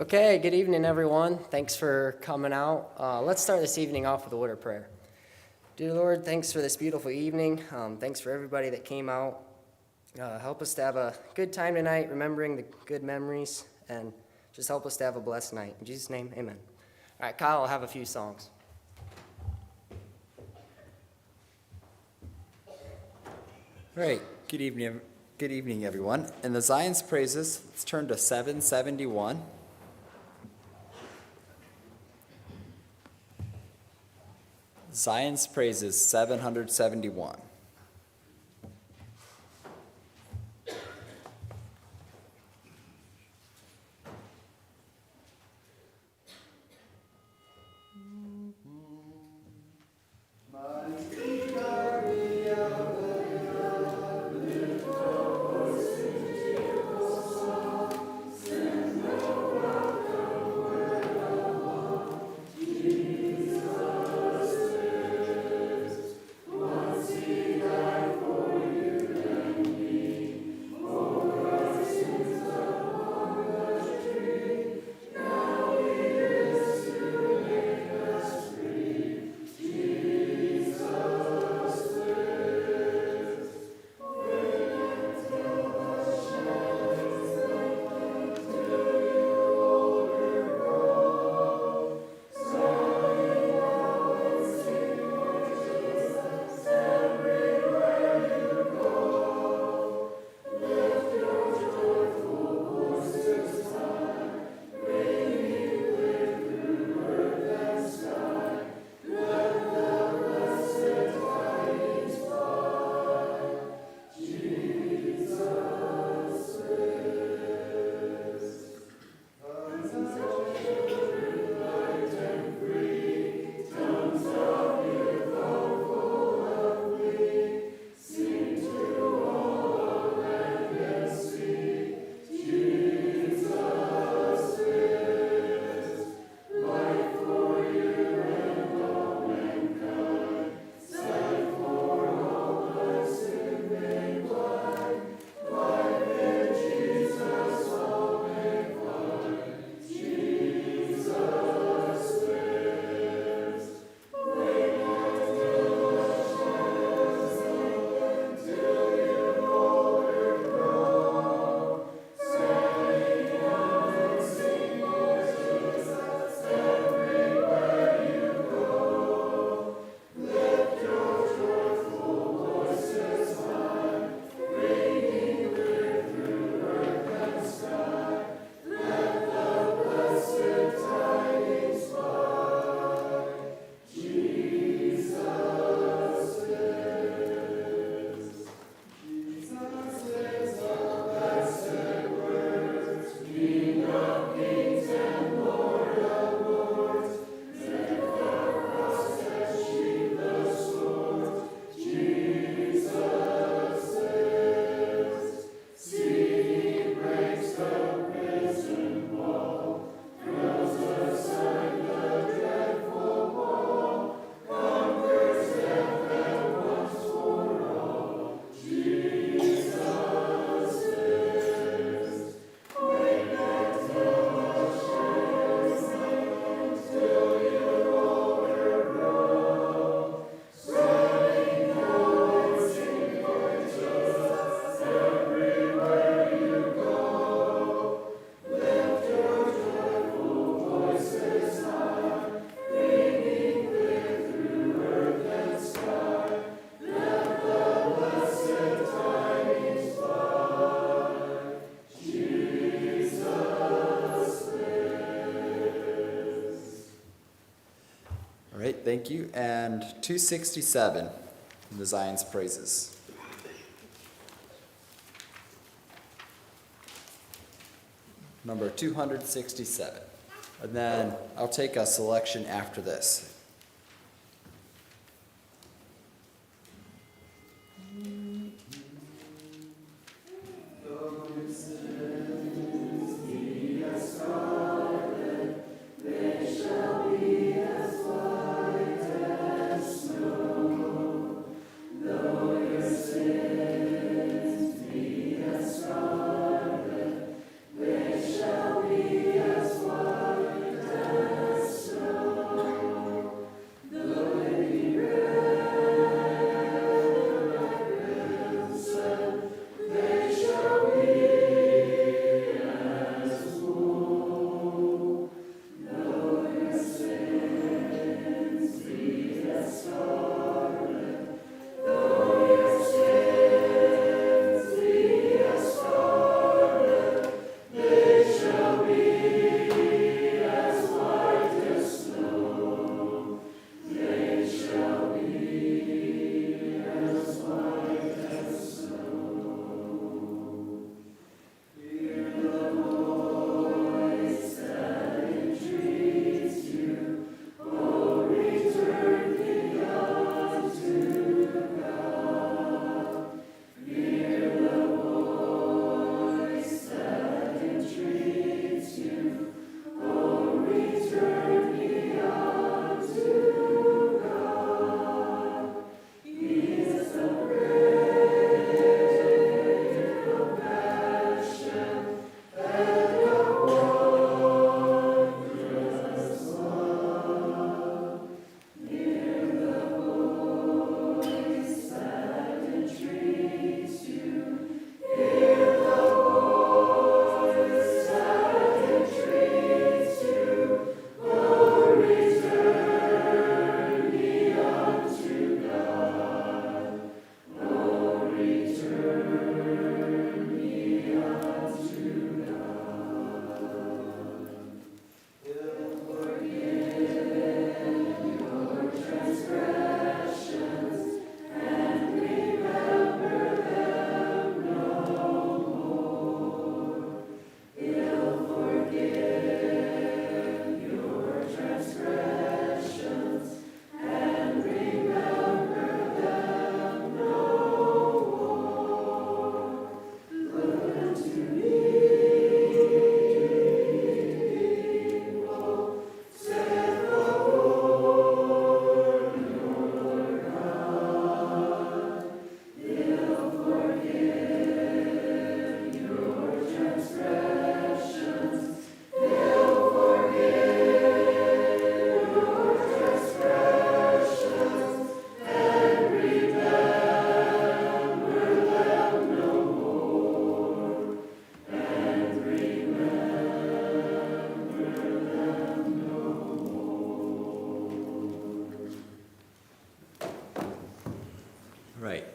Okay, good evening, everyone. Thanks for coming out. Let's start this evening off with a word of prayer. Dear Lord, thanks for this beautiful evening. Thanks for everybody that came out. Help us to have a good time tonight, remembering the good memories, and just help us to have a blessed night. In Jesus' name, amen. All right, Kyle will have a few songs. All right, good evening, everyone. In the Zion's Praises, let's turn to 771. Zion's Praises, 771. All right, thank you. And 267 in the Zion's Praises. Number 267. And then I'll take a selection after this. As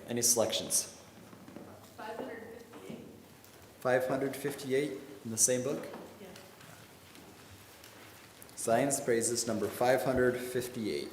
Any selections? 558. 558 in the same book? Yeah. Zion's Praises, number 558.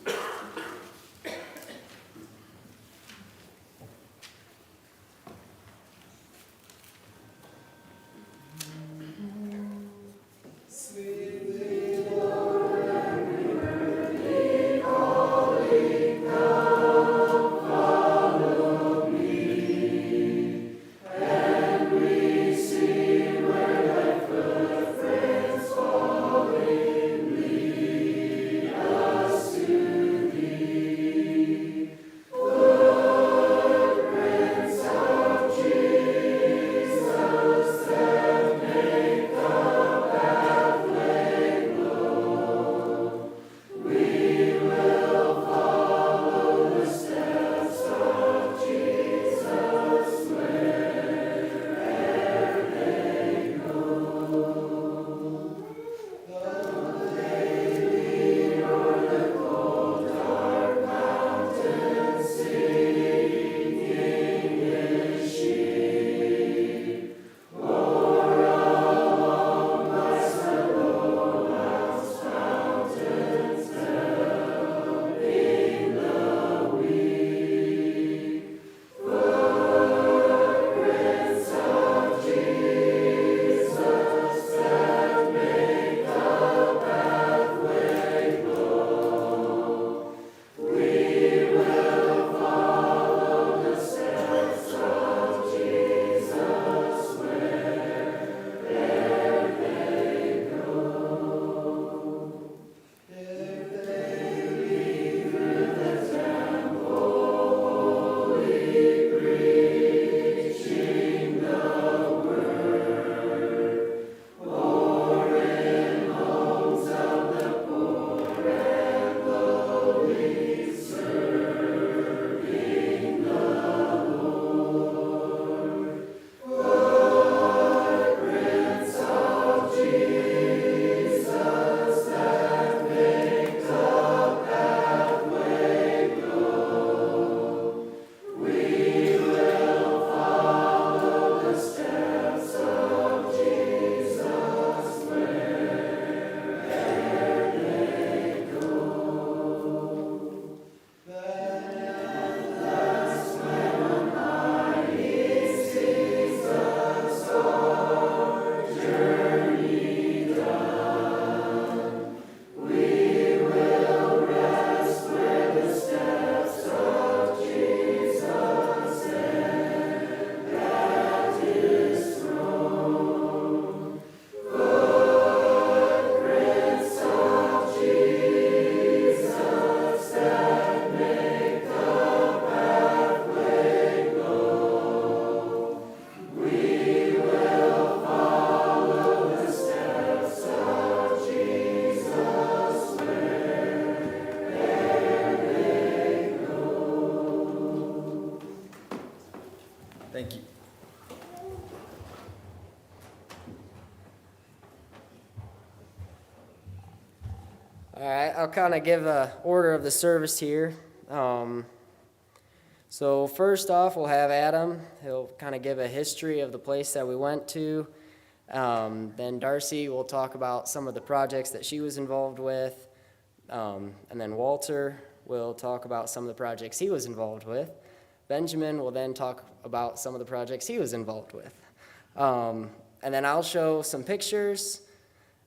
Thank you. All right, I'll kind of give a order of the service here. So first off, we'll have Adam. He'll kind of give a history of the place that we went to. Then Darcy will talk about some of the projects that she was involved with. And then Walter will talk about some of the projects he was involved with. Benjamin will then talk about some of the projects he was involved with. And then I'll show some pictures,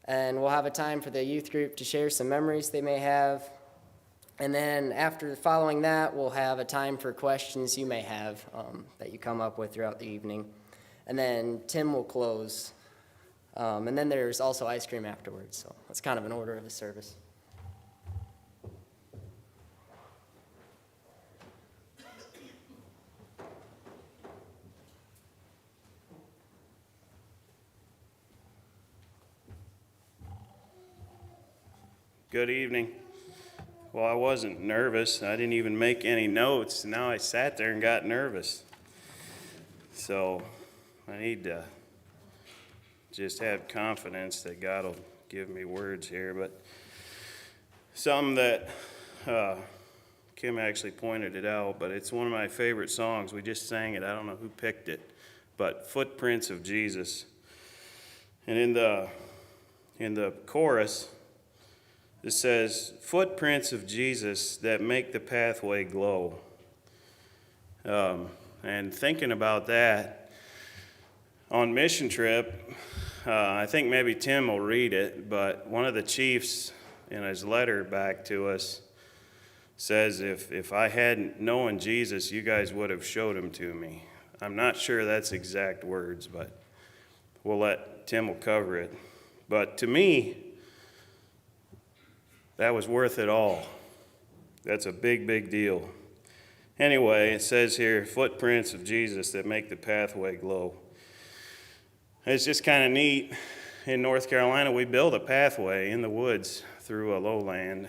and we'll have a time for the youth group to share some memories they may have. And then following that, we'll have a time for questions you may have that you come up with throughout the evening. And then Tim will close. And then there's also ice cream afterwards, so that's kind of an order of the service. Good evening. Well, I wasn't nervous. I didn't even make any notes. Now I sat there and got nervous. So I need to just have confidence that God will give me words here. But something that Kim actually pointed it out, but it's one of my favorite songs. We just sang it. I don't know who picked it, but Footprints of Jesus. And in the chorus, it says, "Footprints of Jesus that make the pathway glow." And thinking about that, on mission trip, I think maybe Tim will read it, but one of the chiefs in his letter back to us says, if I hadn't known Jesus, you guys would have showed him to me. I'm not sure that's exact words, but Tim will cover it. But to me, that was worth it all. That's a big, big deal. Anyway, it says here, footprints of Jesus that make the pathway glow. It's just kind of neat. In North Carolina, we build a pathway in the woods through a lowland.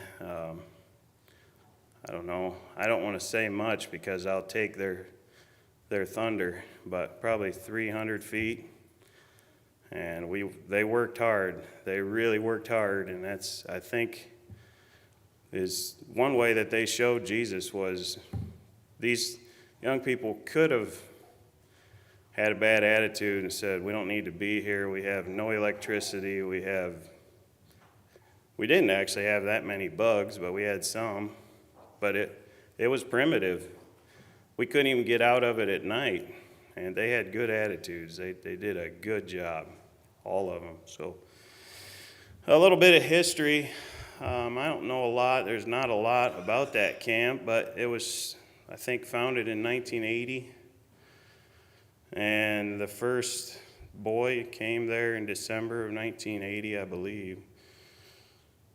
I don't know. I don't want to say much because I'll take their thunder, but probably 300 feet. And they worked hard. They really worked hard, and that's, I think, is one way that they showed Jesus was these young people could have had a bad attitude and said, we don't need to be here. We have no electricity. We didn't actually have that many bugs, but we had some. But it was primitive. We couldn't even get out of it at night. And they had good attitudes. They did a good job, all of them. So a little bit of history. I don't know a lot. There's not a lot about that camp, but it was, I think, founded in 1980. And the first boy came there in December of 1980, I believe.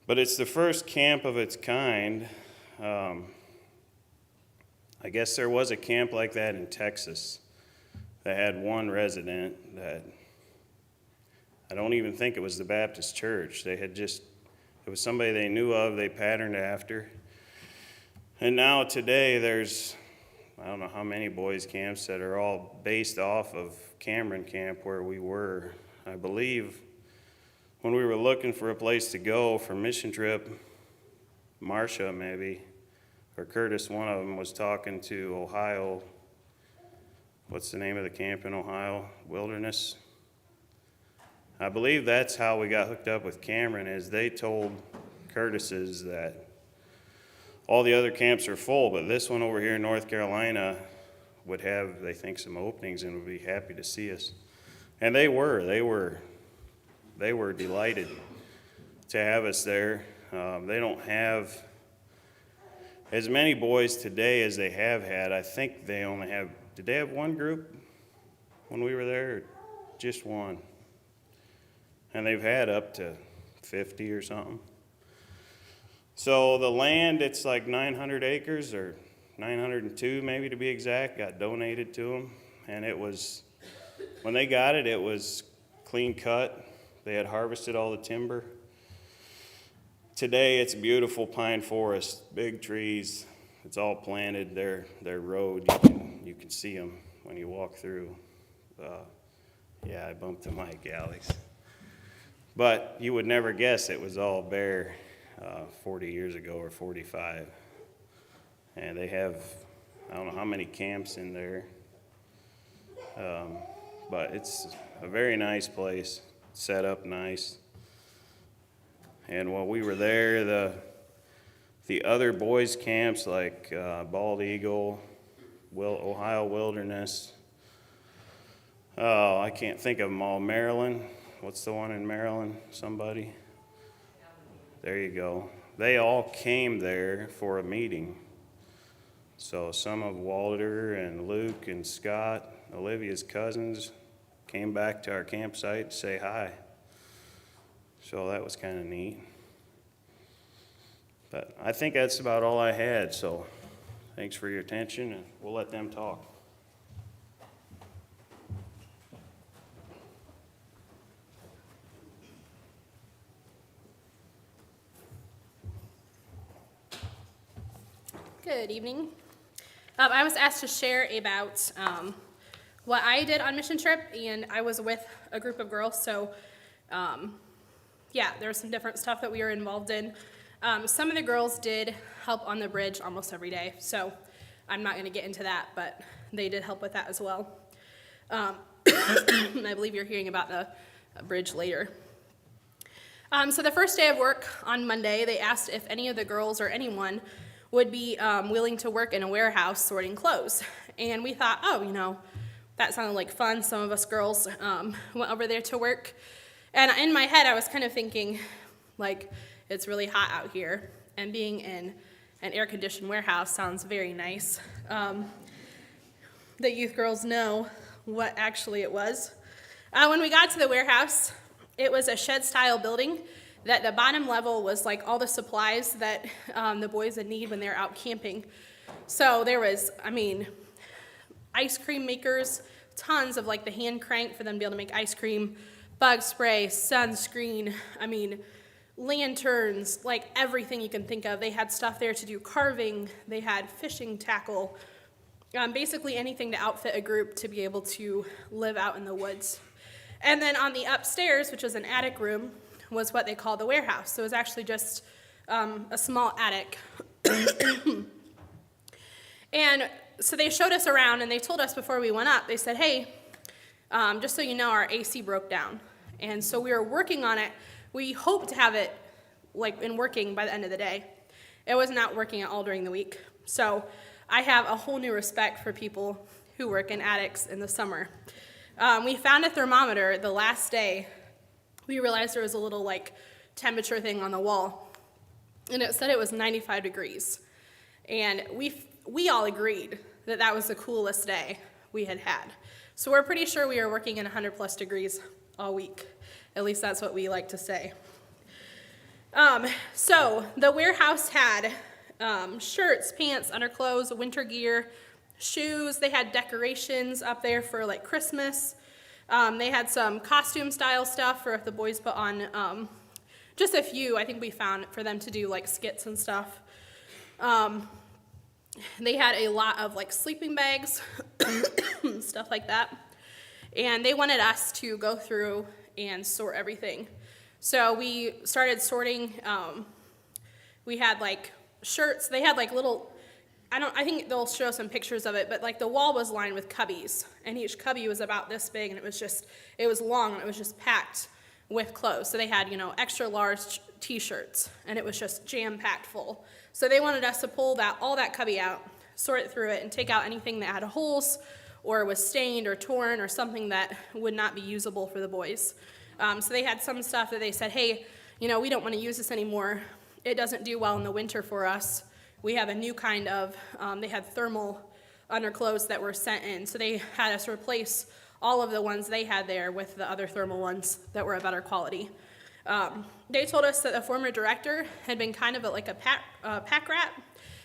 But it's the first camp of its kind. I guess there was a camp like that in Texas that had one resident that I don't even think it was the Baptist church. It was somebody they knew of, they patterned after. And now today there's, I don't know how many boys' camps that are all based off of Cameron Camp where we were. I believe when we were looking for a place to go for mission trip, Marcia maybe, or Curtis, one of them, was talking to Ohio. What's the name of the camp in Ohio? Wilderness. I believe that's how we got hooked up with Cameron, is they told Curtis's that all the other camps are full, but this one over here in North Carolina would have, they think, some openings and would be happy to see us. And they were delighted to have us there. They don't have as many boys today as they have had. I think they only have, did they have one group when we were there? Or just one? And they've had up to 50 or something. So the land, it's like 900 acres, or 902 maybe to be exact, got donated to them. And it was, when they got it, it was clean cut. They had harvested all the timber. Today it's beautiful pine forest, big trees. It's all planted. Their road, you can see them when you walk through. Yeah, I bumped the mic, Alex. But you would never guess it was all bare 40 years ago or 45. And they have, I don't know how many camps in there. But it's a very nice place, set up nice. And while we were there, the other boys' camps like Bald Eagle, Ohio Wilderness, I can't think of them all. Maryland, what's the one in Maryland? Somebody? There you go. They all came there for a meeting. So some of Walter and Luke and Scott, Olivia's cousins, came back to our campsite to say hi. So that was kind of neat. But I think that's about all I had, so thanks for your attention, and we'll let them talk. Good evening. I was asked to share about what I did on mission trip, and I was with a group of girls, so yeah, there was some different stuff that we were involved in. Some of the girls did help on the bridge almost every day, so I'm not going to get into that, but they did help with that as well. And I believe you're hearing about the bridge later. So the first day of work on Monday, they asked if any of the girls or anyone would be willing to work in a warehouse sorting clothes. And we thought, oh, that sounded like fun. Some of us girls went over there to work. And in my head, I was kind of thinking, like, it's really hot out here. And being in an air-conditioned warehouse sounds very nice. The youth girls know what actually it was. When we got to the warehouse, it was a shed-style building that the bottom level was like all the supplies that the boys would need when they're out camping. So there was, ice cream makers, tons of like the hand crank for them to be able to make ice cream, bug spray, sunscreen, lanterns, like everything you can think of. They had stuff there to do carving. They had fishing tackle, basically anything to outfit a group to be able to live out in the woods. And then on the upstairs, which was an attic room, was what they called the warehouse. So it was actually just a small attic. And so they showed us around, and they told us before we went up, they said, hey, just so you know, our AC broke down. And so we were working on it. We hoped to have it in working by the end of the day. It was not working at all during the week. So I have a whole new respect for people who work in attics in the summer. We found a thermometer the last day. We realized there was a little temperature thing on the wall, and it said it was 95 degrees. And we all agreed that that was the coolest day we had had. So we're pretty sure we were working in 100 plus degrees all week. At least that's what we like to say. So the warehouse had shirts, pants, underclothes, winter gear, shoes. They had decorations up there for Christmas. They had some costume style stuff for if the boys put on just a few, I think we found, for them to do skits and stuff. They had a lot of sleeping bags, stuff like that. And they wanted us to go through and sort everything. So we started sorting. We had shirts. They had little, I think they'll show some pictures of it, but the wall was lined with cubbies, and each cubby was about this big, and it was long, and it was just packed with clothes. So they had, extra large t-shirts, and it was just jam-packed full. So they wanted us to pull all that cubby out, sort it through it, and take out anything that had holes or was stained or torn or something that would not be usable for the boys. So they had some stuff that they said, hey, we don't want to use this anymore. It doesn't do well in the winter for us. We have a new kind of, they had thermal underclothes that were sent in. So they had us replace all of the ones they had there with the other thermal ones that were a better quality. They told us that the former director had been kind of a pack rat.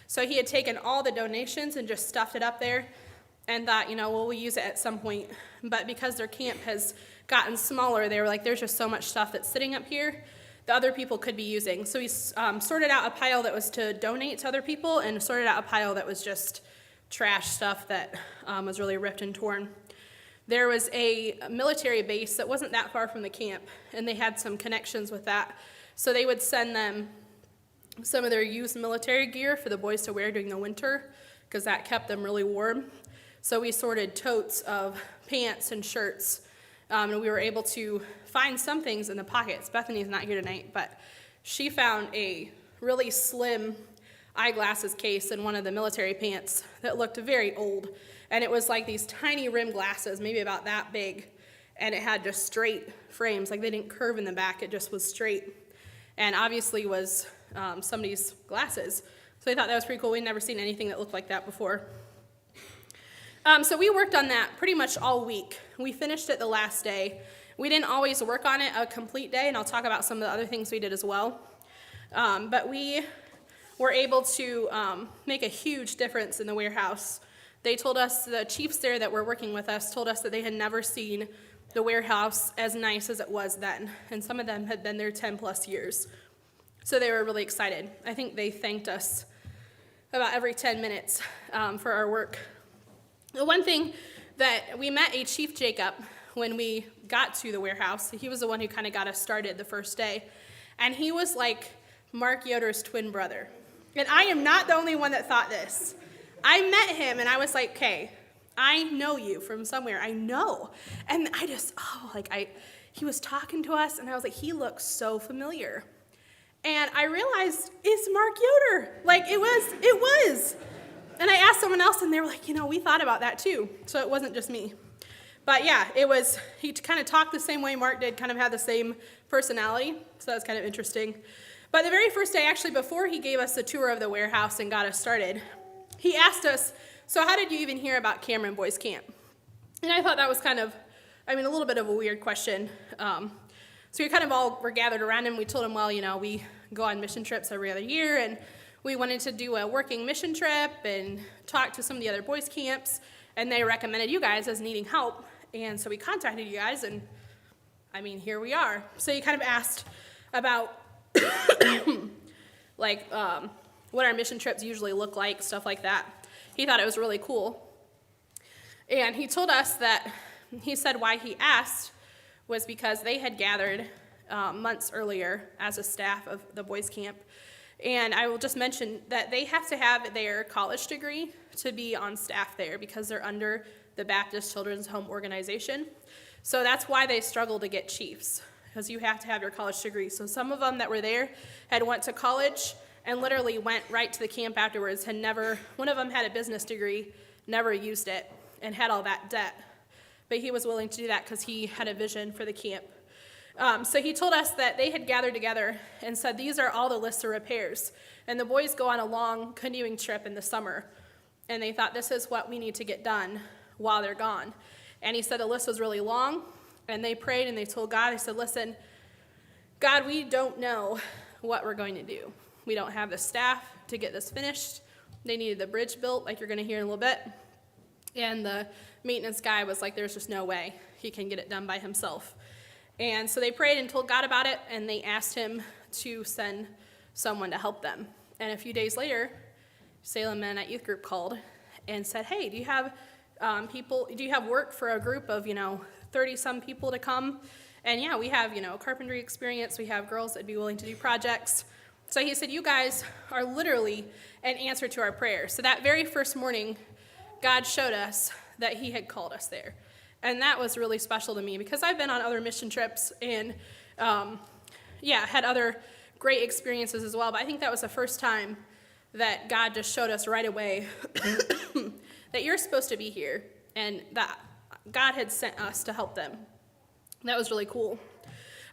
So he had taken all the donations and just stuffed it up there and thought, we'll use it at some point. But because their camp has gotten smaller, they were like, there's just so much stuff that's sitting up here that other people could be using. So we sorted out a pile that was to donate to other people and sorted out a pile that was just trash stuff that was really ripped and torn. There was a military base that wasn't that far from the camp, and they had some connections with that. So they would send them some of their used military gear for the boys to wear during the winter, because that kept them really warm. So we sorted totes of pants and shirts, and we were able to find some things in the pockets. Bethany's not here tonight, but she found a really slim eyeglasses case in one of the military pants that looked very old. And it was these tiny rim glasses, maybe about that big, and it had just straight frames. They didn't curve in the back, it just was straight. And obviously was somebody's glasses. So I thought that was pretty cool. We'd never seen anything that looked like that before. So we worked on that pretty much all week. We finished it the last day. We didn't always work on it a complete day, and I'll talk about some of the other things we did as well. But we were able to make a huge difference in the warehouse. They told us, the chiefs there that were working with us told us that they had never seen the warehouse as nice as it was then, and some of them had been there 10 plus years. So they were really excited. I think they thanked us about every 10 minutes for our work. The one thing that we met a Chief Jacob when we got to the warehouse. He was the one who kind of got us started the first day. And he was Mark Yoder's twin brother. And I am not the only one that thought this. I met him and I was like, okay, I know you from somewhere. I know. And I just, he was talking to us and I was like, he looks so familiar. And I realized it's Mark Yoder. Like it was. And I asked someone else and they were like, we thought about that too. So it wasn't just me. But yeah, he kind of talked the same way Mark did, kind of had the same personality. So that was kind of interesting. But the very first day, actually, before he gave us a tour of the warehouse and got us started, he asked us, so how did you even hear about Cameron Boys Camp? And I thought that was a little bit of a weird question. So we kind of all were gathered around him. We told him, well, we go on mission trips every other year, and we wanted to do a working mission trip and talk to some of the other boys' camps, and they recommended you guys as needing help. And so we contacted you guys, and here we are. So he kind of asked about what our mission trips usually look like, stuff like that. He thought it was really cool. And he told us he said why he asked was because they had gathered months earlier as a staff of the boys' camp. And I will just mention that they have to have their college degree to be on staff there because they're under the Baptist Children's Home Organization. So that's why they struggle to get chiefs, because you have to have your college degree. So some of them that were there had went to college and literally went right to the camp afterwards, one of them had a business degree, never used it, and had all that debt. But he was willing to do that because he had a vision for the camp. So he told us that they had gathered together and said, these are all the lists of repairs. And the boys go on a long canoeing trip in the summer. And they thought, this is what we need to get done while they're gone. And he said the list was really long. And they prayed and they told God, they said, listen, God, we don't know what we're going to do. We don't have the staff to get this finished. They needed the bridge built, like you're going to hear in a little bit. And the maintenance guy was like, there's just no way he can get it done by himself. And so they prayed and told God about it, and they asked him to send someone to help them. And a few days later, Salem Mennonite Youth Group called and said, hey, do you have work for a group of, 30-some people to come? And yeah, we have, carpentry experience. We have girls that'd be willing to do projects. So he said, you guys are literally an answer to our prayers. So that very first morning, God showed us that he had called us there. And that was really special to me because I've been on other mission trips and, had other great experiences as well. But I think that was the first time that God just showed us right away that you're supposed to be here and that God had sent us to help them. That was really cool.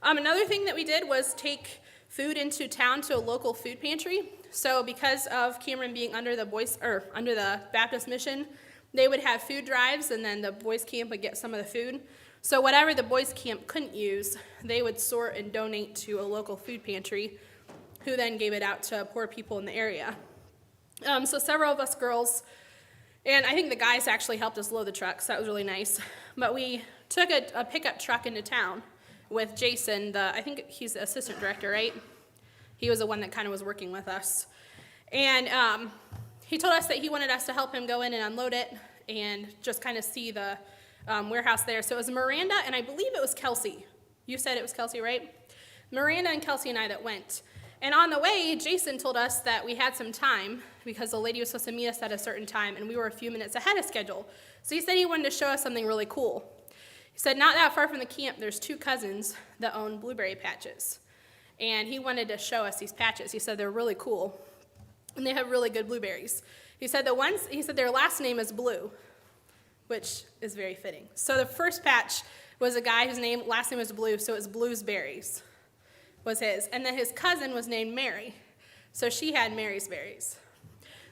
Another thing that we did was take food into town to a local food pantry. So because of Cameron being under the Baptist mission, they would have food drives, and then the boys' camp would get some of the food. So whatever the boys' camp couldn't use, they would sort and donate to a local food pantry, who then gave it out to poor people in the area. So several of us girls, and I think the guys actually helped us load the truck, so that was really nice. But we took a pickup truck into town with Jason, I think he's the assistant director, right? He was the one that kind of was working with us. And he told us that he wanted us to help him go in and unload it and just kind of see the warehouse there. So it was Miranda, and I believe it was Kelsey. You said it was Kelsey, right? Miranda and Kelsey and I that went. And on the way, Jason told us that we had some time because the lady was supposed to meet us at a certain time, and we were a few minutes ahead of schedule. So he said he wanted to show us something really cool. He said not that far from the camp, there's 2 cousins that own blueberry patches. And he wanted to show us these patches. He said they're really cool, and they have really good blueberries. He said their last name is Blue, which is very fitting. So the first patch was a guy whose last name was Blue, so it's Blue's Berries was his. And then his cousin was named Mary, so she had Mary's Berries.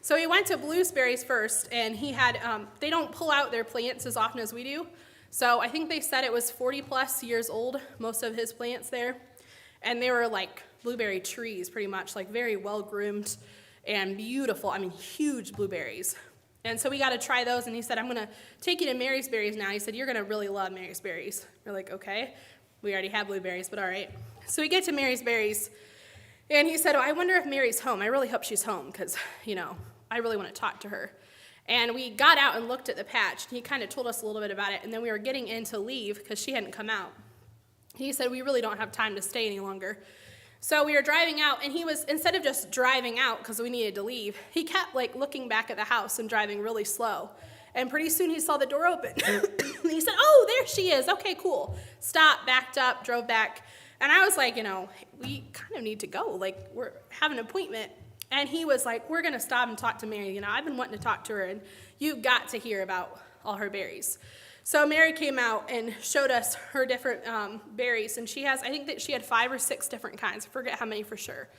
So he went to Blue's Berries first, and he had, they don't pull out their plants as often as we do. So I think they said it was 40 plus years old, most of his plants there. And they were like blueberry trees, pretty much, like very well groomed and beautiful. Huge blueberries. And so we got to try those, and he said, I'm going to take you to Mary's Berries now. He said, you're going to really love Mary's Berries. We're like, okay. We already have blueberries, but all right. So we get to Mary's Berries, and he said, I wonder if Mary's home. I really hope she's home because, I really want to talk to her. And we got out and looked at the patch, and he kind of told us a little bit about it, and then we were getting in to leave because she hadn't come out. He said, we really don't have time to stay any longer. So we were driving out, and he was, instead of just driving out because we needed to leave, he kept like looking back at the house and driving really slow. And pretty soon he saw the door open. And he said, oh, there she is. Okay, cool. Stopped, backed up, drove back. And I was like, we kind of need to go. Like, we're having an appointment. And he was like, we're going to stop and talk to Mary. I've been wanting to talk to her, and you've got to hear about all her berries. So Mary came out and showed us her different berries. And I think that she had 5 or 6 different kinds. I forget how many for sure.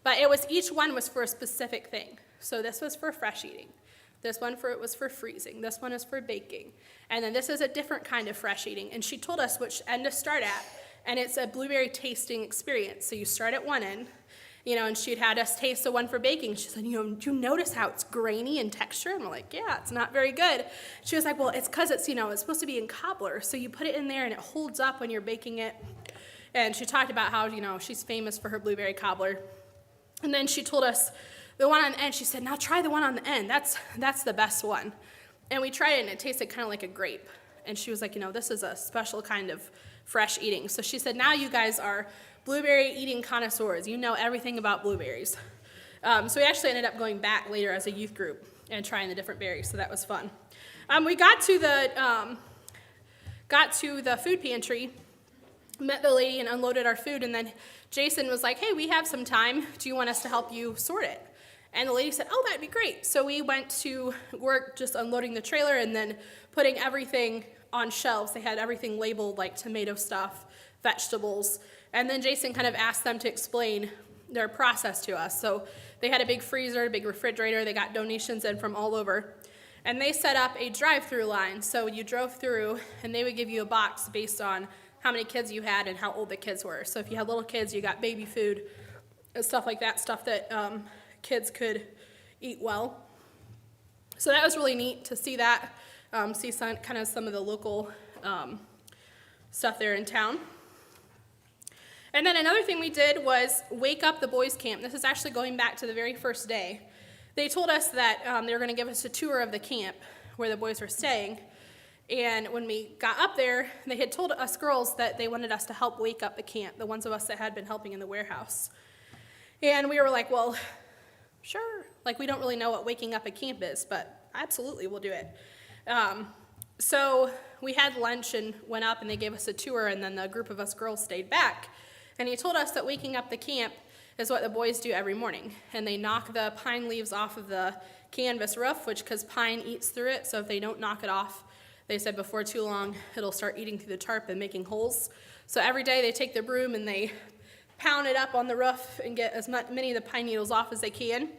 But each one was for a specific thing. So this was for fresh eating. This one was for freezing. This one is for baking. And then this is a different kind of fresh eating. And she told us which end to start at. And it's a blueberry tasting experience. So you start at one end, and she'd had us taste the one for baking. She said, do you notice how it's grainy in texture? And we're like, yeah, it's not very good. She was like, well, it's because it's supposed to be in cobbler. So you put it in there and it holds up when you're baking it. And she talked about how, she's famous for her blueberry cobbler. And then she told us the one on the end. She said, now try the one on the end. That's the best one. And we tried it, and it tasted kind of like a grape. And she was like, this is a special kind of fresh eating. So she said, now you guys are blueberry eating connoisseurs. You know everything about blueberries. So we actually ended up going back later as a youth group and trying the different berries, so that was fun. We got to the food pantry, met the lady and unloaded our food, and then Jason was like, hey, we have some time. Do you want us to help you sort it? And the lady said, oh, that'd be great. So we went to work just unloading the trailer and then putting everything on shelves. They had everything labeled like tomato stuff, vegetables. And then Jason kind of asked them to explain their process to us. So they had a big freezer, a big refrigerator. They got donations in from all over. And they set up a drive-through line. So you drove through, and they would give you a box based on how many kids you had and how old the kids were. So if you had little kids, you got baby food and stuff like that, stuff that kids could eat well. So that was really neat to see that, see some of the local stuff there in town. And then another thing we did was wake up the boys' camp. This is actually going back to the very first day. They told us that they were going to give us a tour of the camp where the boys were staying. And when we got up there, they had told us girls that they wanted us to help wake up the camp, the ones of us that had been helping in the warehouse. And we were like, well, sure. Like, we don't really know what waking up a camp is, but absolutely we'll do it. So we had lunch and went up, and they gave us a tour, and then the group of us girls stayed back. And he told us that waking up the camp is what the boys do every morning. And they knock the pine leaves off of the canvas roof, because pine eats through it, so if they don't knock it off, they said before too long, it'll start eating through the tarp and making holes. So every day they take the broom and they pound it up on the roof and get as many of the pine needles off as they can.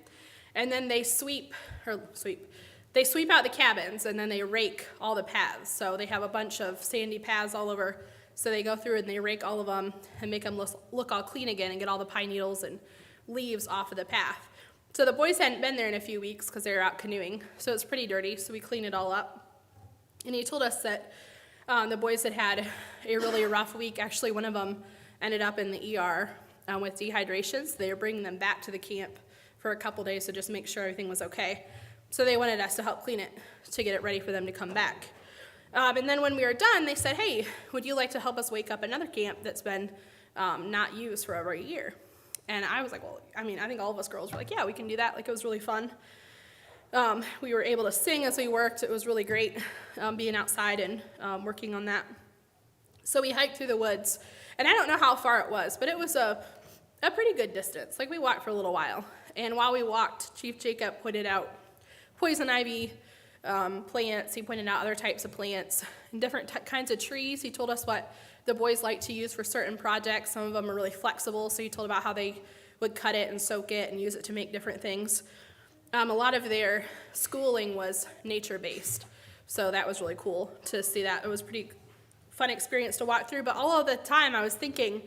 And then they sweep out the cabins, and then they rake all the paths. So they have a bunch of sandy paths all over. So they go through and they rake all of them and make them look all clean again and get all the pine needles and leaves off of the path. So the boys hadn't been there in a few weeks because they were out canoeing. So it's pretty dirty, so we clean it all up. And he told us that the boys had a really rough week. Actually, one of them ended up in the ER with dehydration. So they were bringing them back to the camp for a couple days to just make sure everything was okay. So they wanted us to help clean it to get it ready for them to come back. And then when we were done, they said, hey, would you like to help us wake up another camp that's been not used for over a year? And I was like, well, I think all of us girls were like, yeah, we can do that. Like, it was really fun. We were able to sing as we worked. It was really great being outside and working on that. So we hiked through the woods. And I don't know how far it was, but it was a pretty good distance. Like, we walked for a little while. And while we walked, Chief Jacob pointed out poison ivy plants. He pointed out other types of plants and different kinds of trees. He told us what the boys like to use for certain projects. Some of them are really flexible, so he told about how they would cut it and soak it and use it to make different things. A lot of their schooling was nature-based, so that was really cool to see that. It was a pretty fun experience to walk through, but all of the time I was thinking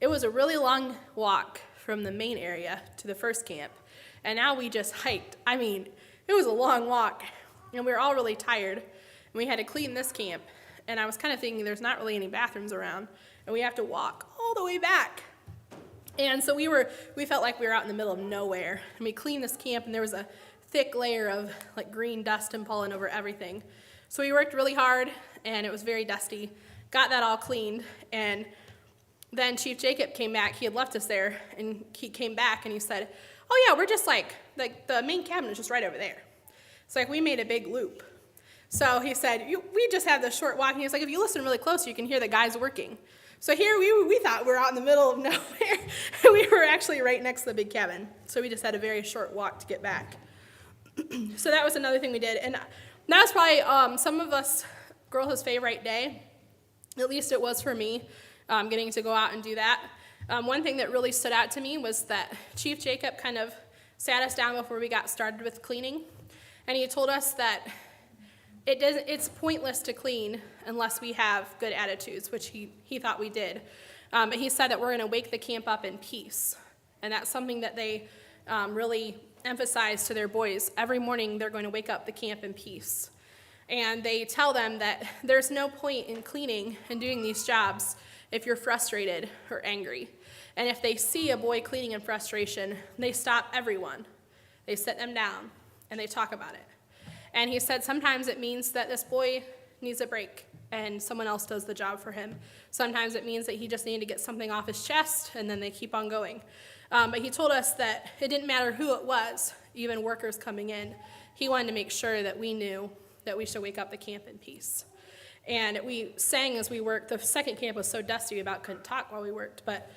it was a really long walk from the main area to the first camp, and now we just hiked. It was a long walk, and we were all really tired, and we had to clean this camp, and I was kind of thinking there's not really any bathrooms around, and we have to walk all the way back. And so we felt like we were out in the middle of nowhere, and we cleaned this camp, and there was a thick layer of like green dust and pollen over everything. So we worked really hard, and it was very dusty, got that all cleaned, and then Chief Jacob came back. He had left us there, and he came back and he said, oh yeah, we're just like the main cabin is just right over there. It's like we made a big loop. So he said, we just have this short walk, and he's like, if you listen really close, you can hear the guys working. So here we thought we were out in the middle of nowhere, and we were actually right next to the big cabin. So we just had a very short walk to get back. So that was another thing we did, and that was probably some of us girls' favorite day. At least it was for me, getting to go out and do that. One thing that really stood out to me was that Chief Jacob kind of sat us down before we got started with cleaning, and he told us that it's pointless to clean unless we have good attitudes, which he thought we did. But he said that we're going to wake the camp up in peace, and that's something that they really emphasize to their boys. Every morning they're going to wake up the camp in peace. And they tell them that there's no point in cleaning and doing these jobs if you're frustrated or angry. And if they see a boy cleaning in frustration, they stop everyone. They sit them down and they talk about it. And he said sometimes it means that this boy needs a break and someone else does the job for him. Sometimes it means that he just needed to get something off his chest and then they keep on going. But he told us that it didn't matter who it was, even workers coming in. He wanted to make sure that we knew that we should wake up the camp in peace. And we sang as we worked. The second camp was so dusty we about couldn't talk while we worked, but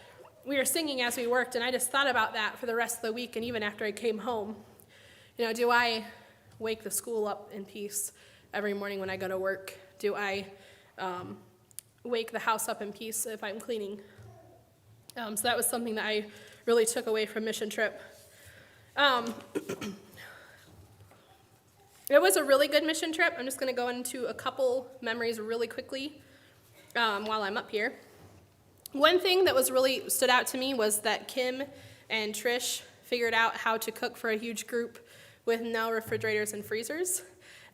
we were singing as we worked, and I just thought about that for the rest of the week, and even after I came home. Do I wake the school up in peace every morning when I go to work? Do I wake the house up in peace if I'm cleaning? So that was something that I really took away from mission trip. It was a really good mission trip. I'm just going to go into a couple memories really quickly while I'm up here. One thing that was really stood out to me was that Kim and Trish figured out how to cook for a huge group with no refrigerators and freezers.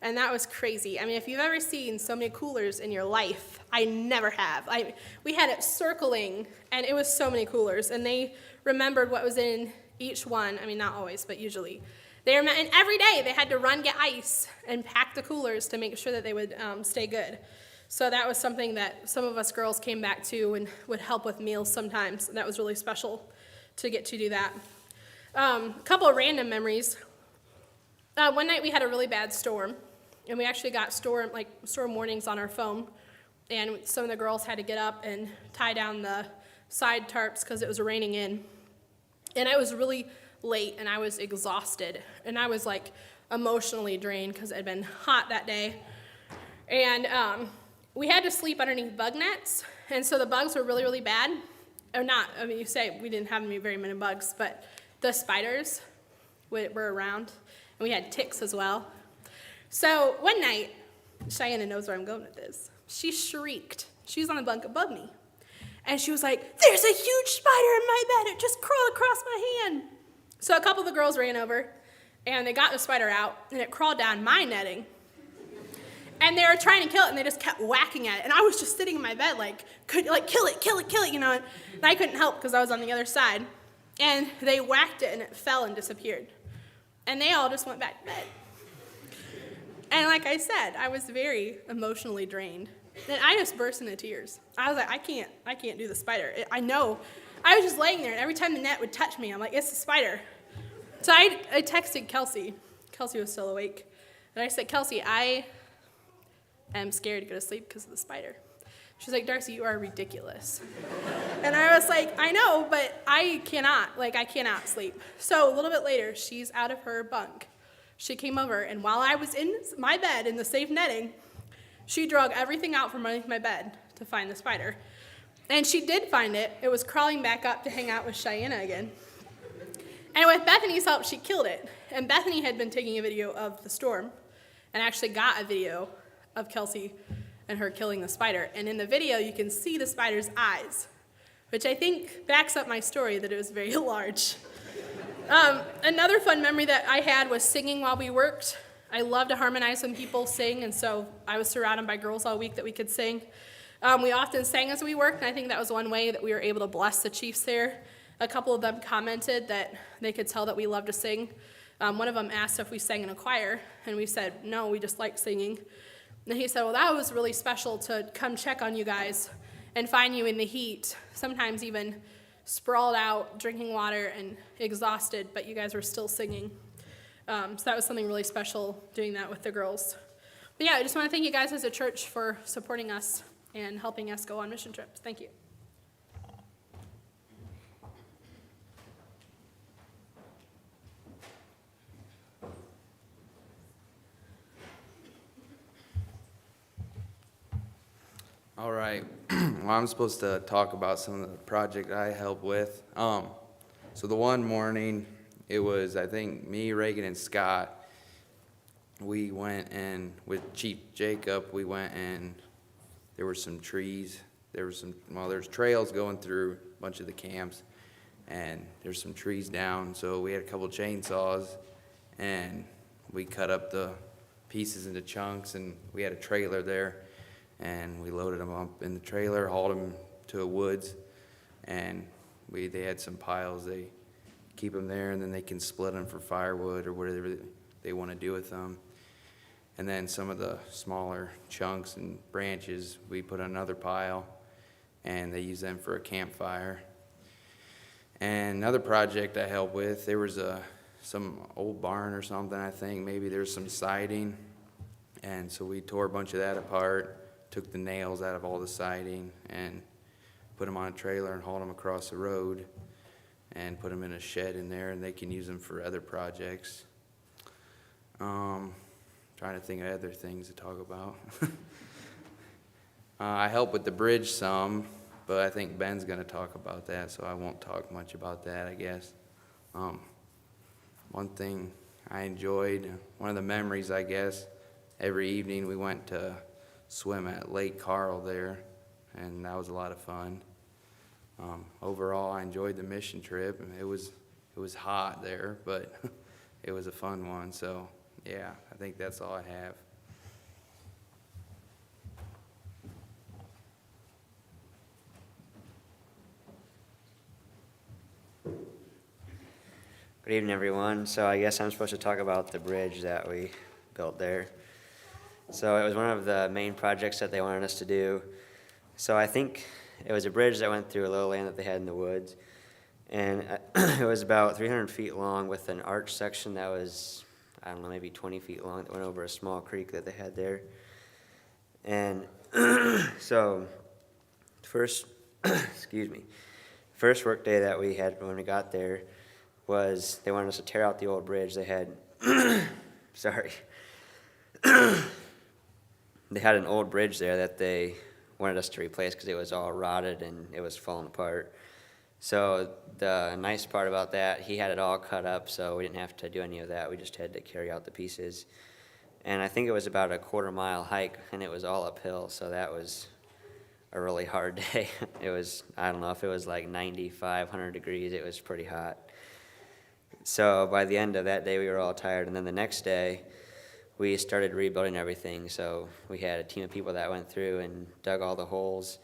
And that was crazy. I mean, if you've ever seen so many coolers in your life, I never have. We had it circling, and it was so many coolers. And they remembered what was in each one. I mean, not always, but usually. And every day they had to run, get ice, and pack the coolers to make sure that they would stay good. So that was something that some of us girls came back to and would help with meals sometimes. And that was really special to get to do that. A couple of random memories. One night we had a really bad storm, and we actually got storm warnings on our phone. And some of the girls had to get up and tie down the side tarps because it was raining in. And I was really late, and I was exhausted, and I was emotionally drained because it had been hot that day. And we had to sleep underneath bug nets, and so the bugs were really, really bad. Or not, I mean, you say we didn't have very many bugs, but the spiders were around, and we had ticks as well. So one night, Cheyenne knows where I'm going with this. She shrieked. She was on the bunk above me, and she was like, "There's a huge spider in my bed. It just crawled across my hand." So a couple of the girls ran over, and they got the spider out, and it crawled down my netting. And they were trying to kill it, and they just kept whacking at it. And I was just sitting in my bed kill it, and I couldn't help because I was on the other side. And they whacked it, and it fell and disappeared. And they all just went back to bed. And like I said, I was very emotionally drained. And I just burst into tears. I was like, I can't do the spider. I know. I was just laying there, and every time the net would touch me, I'm like, it's the spider. So I texted Kelsey. Kelsey was still awake. And I said, Kelsey, I am scared to go to sleep because of the spider. She's like, Darcy, you are ridiculous. And I was like, I know, but I cannot sleep. So a little bit later, she's out of her bunk. She came over, and while I was in my bed in the safe netting, she drug everything out from underneath my bed to find the spider. And she did find it. It was crawling back up to hang out with Cheyenne again. And with Bethany's help, she killed it. And Bethany had been taking a video of the storm and actually got a video of Kelsey and her killing the spider. And in the video, you can see the spider's eyes, which I think backs up my story that it was very large. Another fun memory that I had was singing while we worked. I love to harmonize when people sing, and so I was surrounded by girls all week that we could sing. We often sang as we worked, and I think that was one way that we were able to bless the chiefs there. A couple of them commented that they could tell that we love to sing. One of them asked if we sang in a choir, and we said, no, we just like singing. And he said, well, that was really special to come check on you guys and find you in the heat, sometimes even sprawled out, drinking water and exhausted, but you guys were still singing. So that was something really special doing that with the girls. But yeah, I just want to thank you guys as a church for supporting us and helping us go on mission trips. Thank you. All right. Well, I'm supposed to talk about some of the project I helped with. So the one morning, it was, I think, me, Reagan, and Scott. We went and, with Chief Jacob, we went and there were some trees. There's trails going through a bunch of the camps, and there's some trees down. So we had a couple chainsaws, and we cut up the pieces into chunks, and we had a trailer there. And we loaded them up in the trailer, hauled them to a woods, and they had some piles. They keep them there, and then they can split them for firewood or whatever they want to do with them. And then some of the smaller chunks and branches, we put on another pile, and they use them for a campfire. And another project I helped with, there was some old barn or something, I think. Maybe there's some siding, and so we tore a bunch of that apart. Took the nails out of all the siding and put them on a trailer and hauled them across the road and put them in a shed in there, and they can use them for other projects. Trying to think of other things to talk about. I help with the bridge some, but I think Ben's going to talk about that, so I won't talk much about that, I guess. One thing I enjoyed, one of the memories, I guess, every evening we went to swim at Lake Carl there, and that was a lot of fun. Overall, I enjoyed the mission trip. It was hot there, but it was a fun one. So yeah, I think that's all I have. Good evening, everyone. So I guess I'm supposed to talk about the bridge that we built there. So it was one of the main projects that they wanted us to do. So I think it was a bridge that went through a little land that they had in the woods. And it was about 300 feet long with an arch section that was, I don't know, maybe 20 feet long that went over a small creek that they had there. And so first work day that we had when we got there was they wanted us to tear out the old bridge. They had, they had an old bridge there that they wanted us to replace because it was all rotted and it was falling apart. So the nice part about that, he had it all cut up, so we didn't have to do any of that. We just had to carry out the pieces. And I think it was about a quarter-mile hike, and it was all uphill, so that was a really hard day. It was, I don't know, if it was like 95, 100 degrees, it was pretty hot. So by the end of that day, we were all tired, and then the next day, we started rebuilding everything. So we had a team of people that went through and dug all the holes,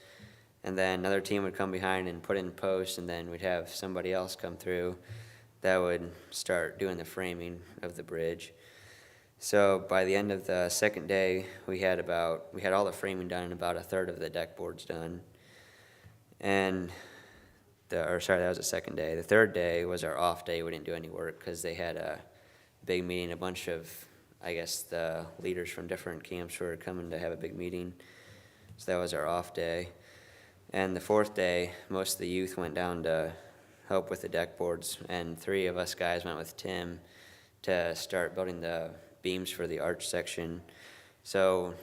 and then another team would come behind and put in posts, and then we'd have somebody else come through that would start doing the framing of the bridge. So by the end of the second day, we had all the framing done and about a third of the deck boards done. And that was the second day. The third day was our off day. We didn't do any work because they had a big meeting. A bunch of, I guess, the leaders from different camps were coming to have a big meeting. So that was our off day. And the fourth day, most of the youth went down to help with the deck boards, and 3 of us guys went with Tim to start building the beams for the arch section. So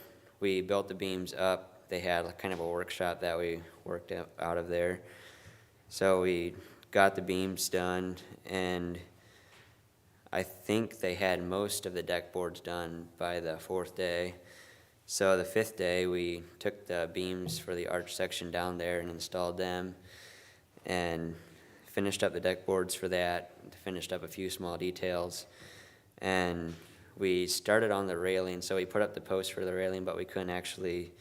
we built the beams up. They had kind of a workshop that we worked out of there. So we got the beams done, and I think they had most of the deck boards done by the 4th day. So the 5th day, we took the beams for the arch section down there and installed them and finished up the deck boards for that, finished up a few small details, and we started on the railing. So we put up the post for the railing, but we couldn't actually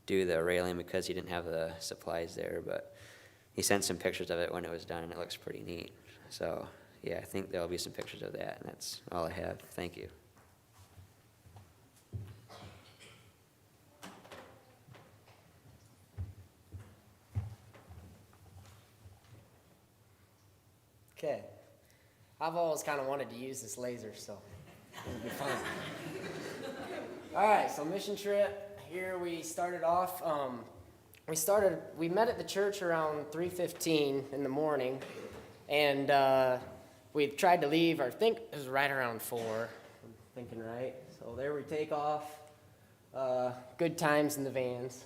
do the railing because he didn't have the supplies there, but he sent some pictures of it when it was done, and it looks pretty neat. So yeah, I think there'll be some pictures of that, and that's all I have. Thank you. Okay. I've always kind of wanted to use this laser, so it'll be fun. All right, so mission trip. Here we started off. We met at the church around 3:15 in the morning, and we tried to leave. I think it was right around 4. I'm thinking right. So there we take off. Good times in the vans.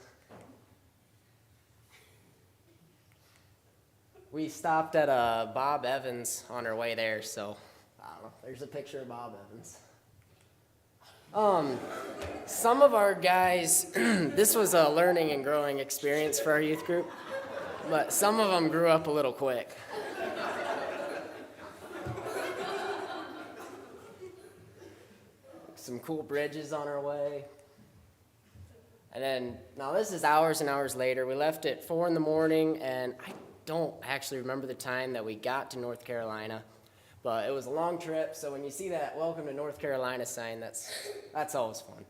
We stopped at Bob Evans on our way there, so I don't know. There's a picture of Bob Evans. Some of our guys, this was a learning and growing experience for our youth group, but some of them grew up a little quick. Some cool bridges on our way. And then, now this is hours and hours later. We left at 4 in the morning, and I don't actually remember the time that we got to North Carolina, but it was a long trip, so when you see that Welcome to North Carolina sign, that's always fun.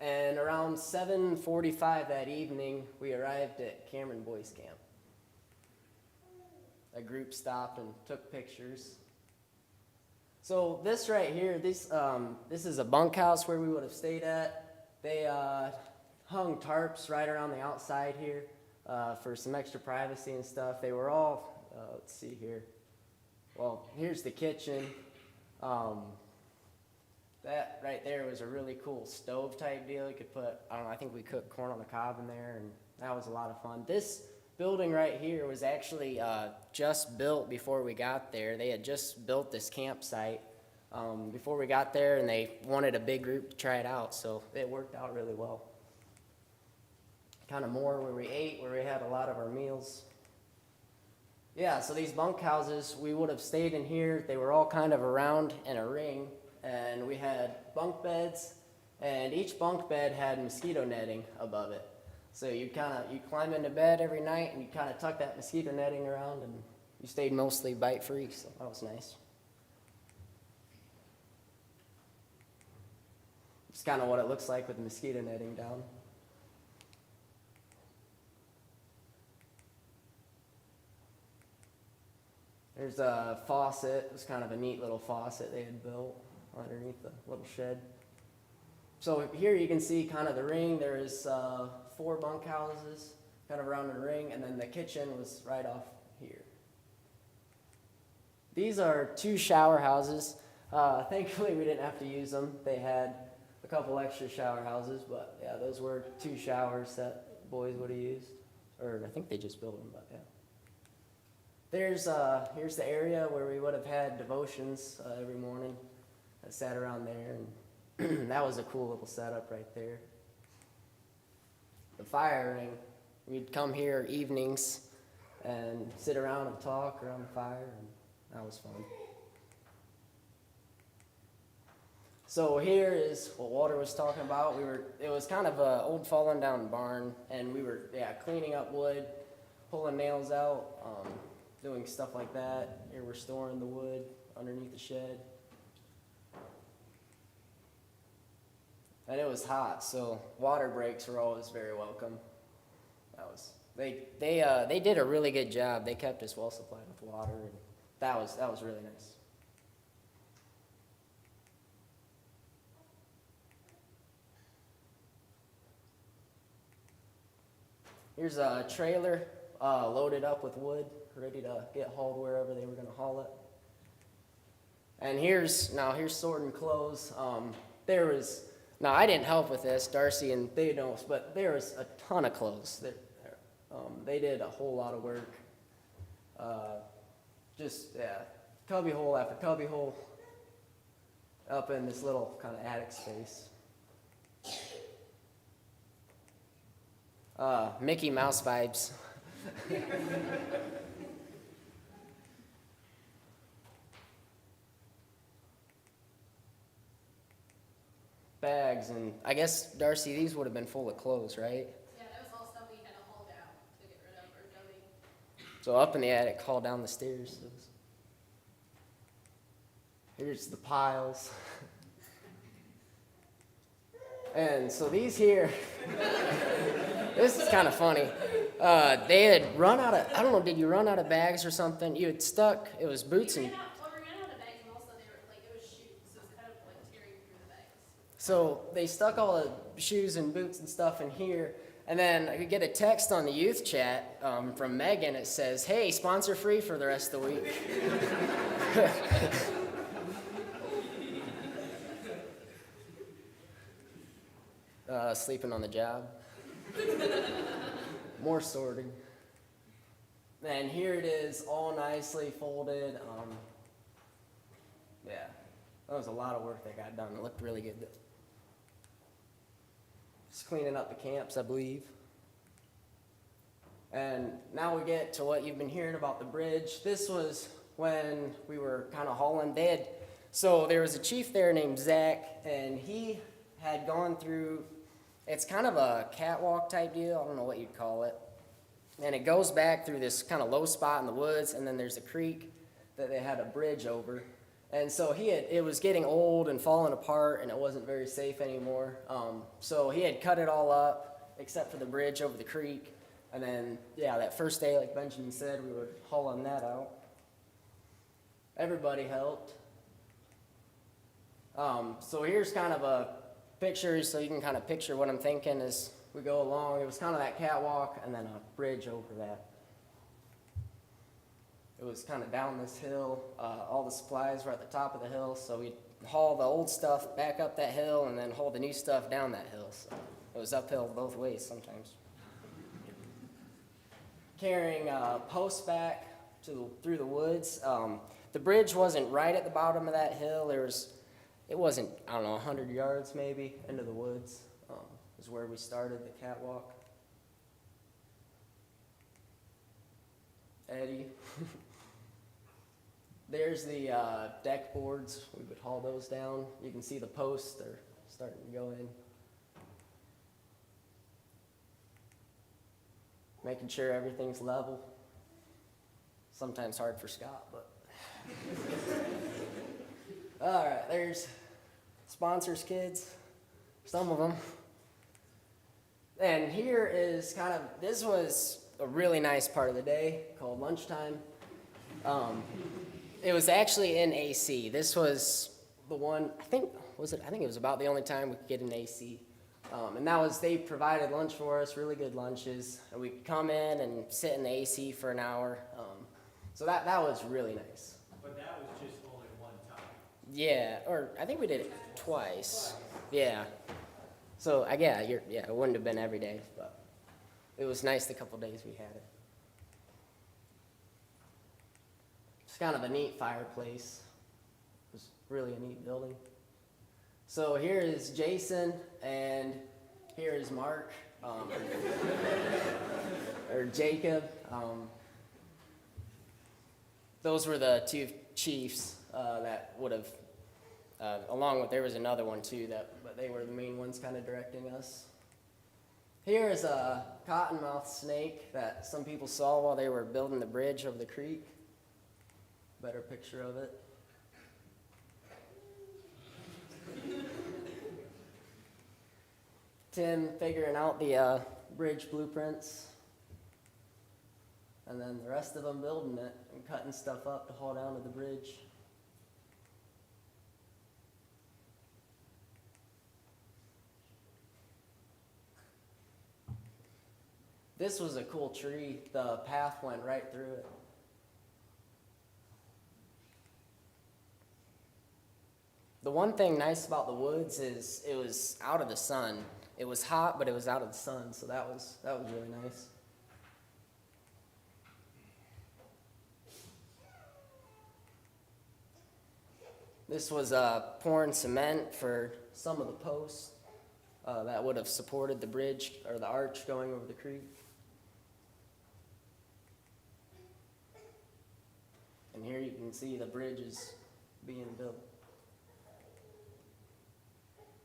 And around 7:45 that evening, we arrived at Cameron Boys Camp. A group stopped and took pictures. So this right here, this is a bunkhouse where we would have stayed at. They hung tarps right around the outside here. For some extra privacy and stuff. They were all, let's see here. Well, here's the kitchen. That right there was a really cool stove type deal. You could put, I don't know, I think we cooked corn on the cob in there, and that was a lot of fun. This building right here was actually just built before we got there. They had just built this campsite before we got there, and they wanted a big group to try it out, so it worked out really well. Kind of more where we ate, where we had a lot of our meals. Yeah, so these bunkhouses, we would have stayed in here. They were all kind of around in a ring, and we had bunk beds, and each bunk bed had mosquito netting above it. So you climb into bed every night, and you kind of tuck that mosquito netting around, and you stayed mostly bite-free, so that was nice. It's kind of what it looks like with the mosquito netting down. There's a faucet. It was kind of a neat little faucet they had built underneath the little shed. So here you can see kind of the ring. There's 4 bunkhouses kind of around the ring, and then the kitchen was right off here. These are 2 shower houses. Thankfully, we didn't have to use them. They had a couple extra shower houses, but yeah, those were 2 showers that boys would have used. Or I think they just built them, but yeah. Here's the area where we would have had devotions every morning. I sat around there, and that was a cool little setup right there. The fire ring, we'd come here evenings and sit around and talk around the fire, and that was fun. So here is what Walter was talking about. It was kind of an old fallen down barn, and we were cleaning up wood, pulling nails out, doing stuff like that. Here we're storing the wood underneath the shed. And it was hot, so water breaks were always very welcome. They did a really good job. They kept us well supplied with water, and that was really nice. Here's a trailer loaded up with wood, ready to get hauled wherever they were going to haul it. And here's sorting clothes. I didn't help with this, Darcy and they know, but there was a ton of clothes. They did a whole lot of work. Cubby hole after cubby hole up in this little kind of attic space. Mickey Mouse vibes. Bags, and I guess, Darcy, these would have been full of clothes, right? Yeah, that was all stuff we had to haul down to get rid of or donate. So up in the attic, haul down the stairs. Here's the piles. And so these here, this is kind of funny. They had run out of, I don't know, did you run out of bags or something? You had stuck, it was boots and, We ran out of bags, and also they were like, it was shoes, so it was kind of like tearing through the bags. so they stuck all the shoes and boots and stuff in here. And then I could get a text on the youth chat from Megan. It says, hey, sponsor free for the rest of the week. Sleeping on the job. More sorting. And here it is, all nicely folded. Yeah, that was a lot of work that got done. It looked really good. Just cleaning up the camps, I believe. And now we get to what you've been hearing about the bridge. This was when we were kind of hauling. So there was a chief there named Zach, and he had gone through, it's kind of a catwalk type deal. I don't know what you'd call it. And it goes back through this kind of low spot in the woods, and then there's a creek that they had a bridge over. And so it was getting old and falling apart, and it wasn't very safe anymore. So he had cut it all up, except for the bridge over the creek. And then, yeah, that first day, like Benjamin said, we were hauling that out. Everybody helped. So here's kind of a picture, so you can kind of picture what I'm thinking as we go along. It was kind of that catwalk and then a bridge over that. It was kind of down this hill. All the supplies were at the top of the hill, so we'd haul the old stuff back up that hill and then haul the new stuff down that hill. So it was uphill both ways sometimes. Carrying posts back through the woods. The bridge wasn't right at the bottom of that hill. It wasn't, I don't know, 100 yards maybe into the woods. Is where we started the catwalk. Eddie. There's the deck boards. We would haul those down. You can see the posts. They're starting to go in. Making sure everything's level. Sometimes hard for Scott, but. All right, there's sponsors' kids, some of them. And here is this was a really nice part of the day called lunchtime. It was actually in AC. This was the one, I think it was about the only time we could get an AC. And that was, they provided lunch for us, really good lunches. And we could come in and sit in the AC for an hour. So that was really nice. But that was just only one time. Yeah, or I think we did it twice. Yeah. So it wouldn't have been every day, but it was nice the couple days we had it. It's kind of a neat fireplace. It was really a neat building. So here is Jason, and here is Mark, or Jacob. Those were the two chiefs that would have, along with, there was another one too, but they were the main ones kind of directing us. Here is a cottonmouth snake that some people saw while they were building the bridge over the creek. Better picture of it. Tim figuring out the bridge blueprints. And then the rest of them building it and cutting stuff up to haul down to the bridge. This was a cool tree. The path went right through it. The one thing nice about the woods is it was out of the sun. It was hot, but it was out of the sun, so that was really nice. This was pouring cement for some of the posts that would have supported the bridge or the arch going over the creek. And here you can see the bridge is being built.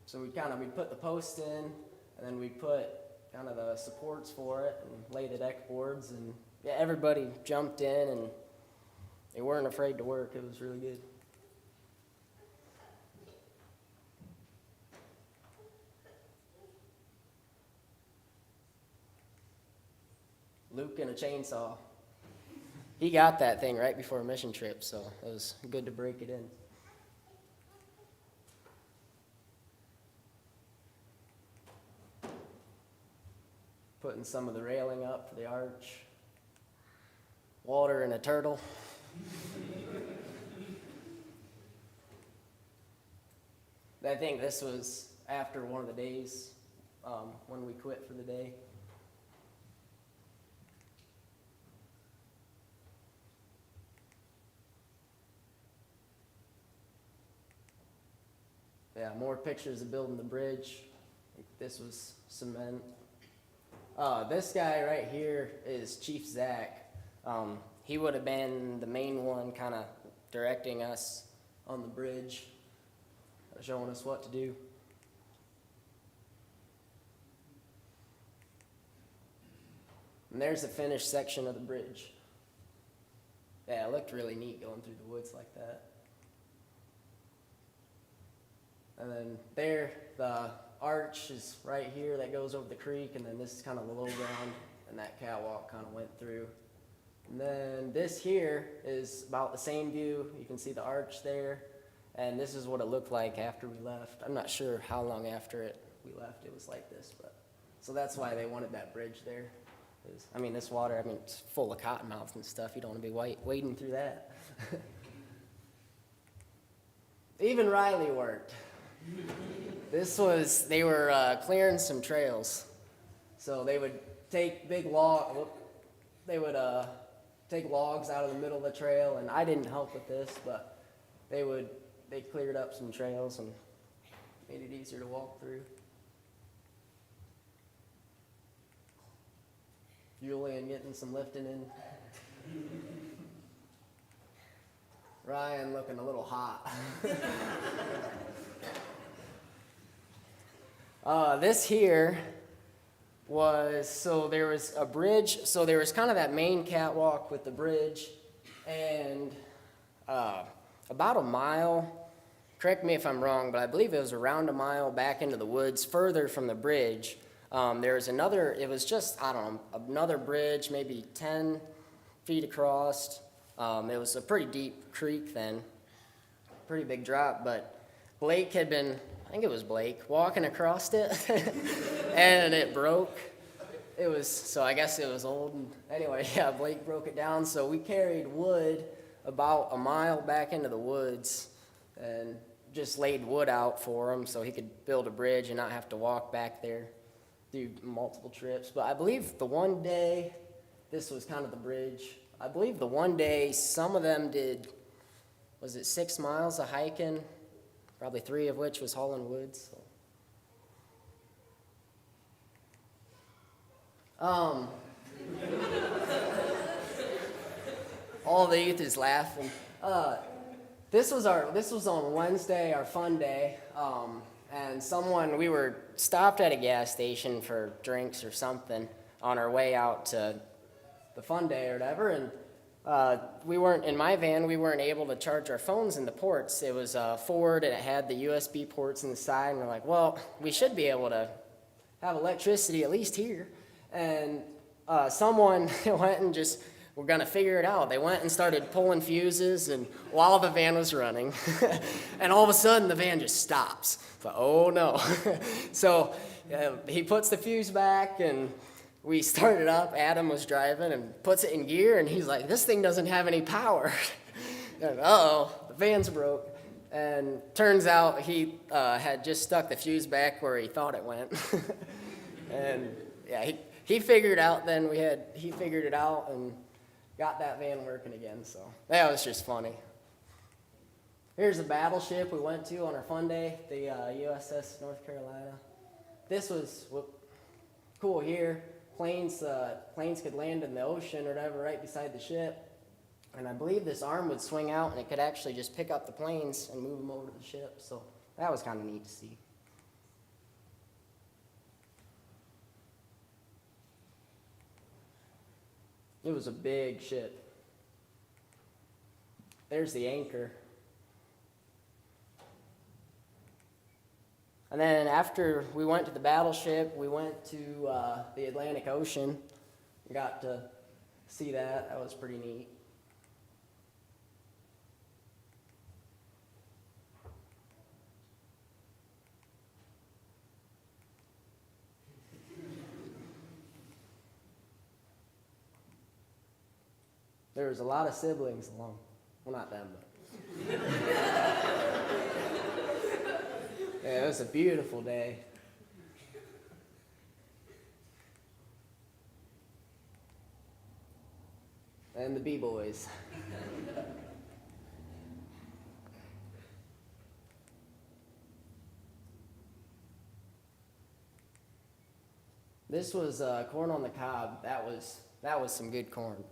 So we'd put the post in, and then we'd put kind of the supports for it and lay the deck boards, and yeah, everybody jumped in and they weren't afraid to work. It was really good. Luke and a chainsaw. He got that thing right before a mission trip, so it was good to break it in. Putting some of the railing up for the arch. Walter and a turtle. I think this was after one of the days when we quit for the day. Yeah, more pictures of building the bridge. This was cement. This guy right here is Chief Zach. He would have been the main one kind of directing us on the bridge, showing us what to do. And there's the finished section of the bridge. Yeah, it looked really neat going through the woods like that. And then there, the arch is right here that goes over the creek, and then this is kind of the low ground, and that catwalk kind of went through. And then this here is about the same view. You can see the arch there, and this is what it looked like after we left. I'm not sure how long after we left it was like this, but so that's why they wanted that bridge there. I mean, this water, it's full of cottonmouths and stuff. You don't want to be wading through that. Even Riley worked. They were clearing some trails. So they would take take logs out of the middle of the trail, and I didn't help with this, but they cleared up some trails and made it easier to walk through. Julian getting some lifting in. Ryan looking a little hot. This here so there was a bridge, so there was kind of that main catwalk with the bridge, and about a mile, correct me if I'm wrong, but I believe it was around a mile back into the woods further from the bridge. There was it was just, I don't know, another bridge, maybe 10 feet across. It was a pretty deep creek then, pretty big drop, but Blake had been, I think it was Blake, walking across it, and it broke. So I guess it was old. And anyway, yeah, Blake broke it down, so we carried wood about a mile back into the woods and just laid wood out for him so he could build a bridge and not have to walk back there, do multiple trips. But I believe the one day, this was kind of the bridge, I believe the one day some of them did, was it 6 miles of hiking? Probably 3 of which was hauling wood. So. All the youth is laughing. This was on Wednesday, our fun day, and we were stopped at a gas station for drinks or something on our way out to the fun day or whatever, and in my van, we weren't able to charge our phones in the ports. It was Ford, and it had the USB ports in the side, and we're like, well, we should be able to have electricity at least here. And someone went and we're gonna figure it out. They went and started pulling fuses, and while the van was running, and all of a sudden the van just stops. But oh no! So he puts the fuse back, and we started up. Adam was driving and puts it in gear, and he's like, "This thing doesn't have any power." Uh-oh, the van's broke. And turns out he had just stuck the fuse back where he thought it went. And yeah, he figured out. Then he figured it out and got that van working again. So that was just funny. Here's the battleship we went to on our fun day, the USS North Carolina. This was cool here. Planes could land in the ocean or whatever right beside the ship. And I believe this arm would swing out and it could actually just pick up the planes and move them over to the ship. So that was kind of neat to see. It was a big ship. There's the anchor. And then after we went to the battleship, we went to the Atlantic Ocean. Got to see that. That was pretty neat. There was a lot of siblings along. Well, not them, but. Yeah, it was a beautiful day. And the B-boys. This was corn on the cob. That was some good corn.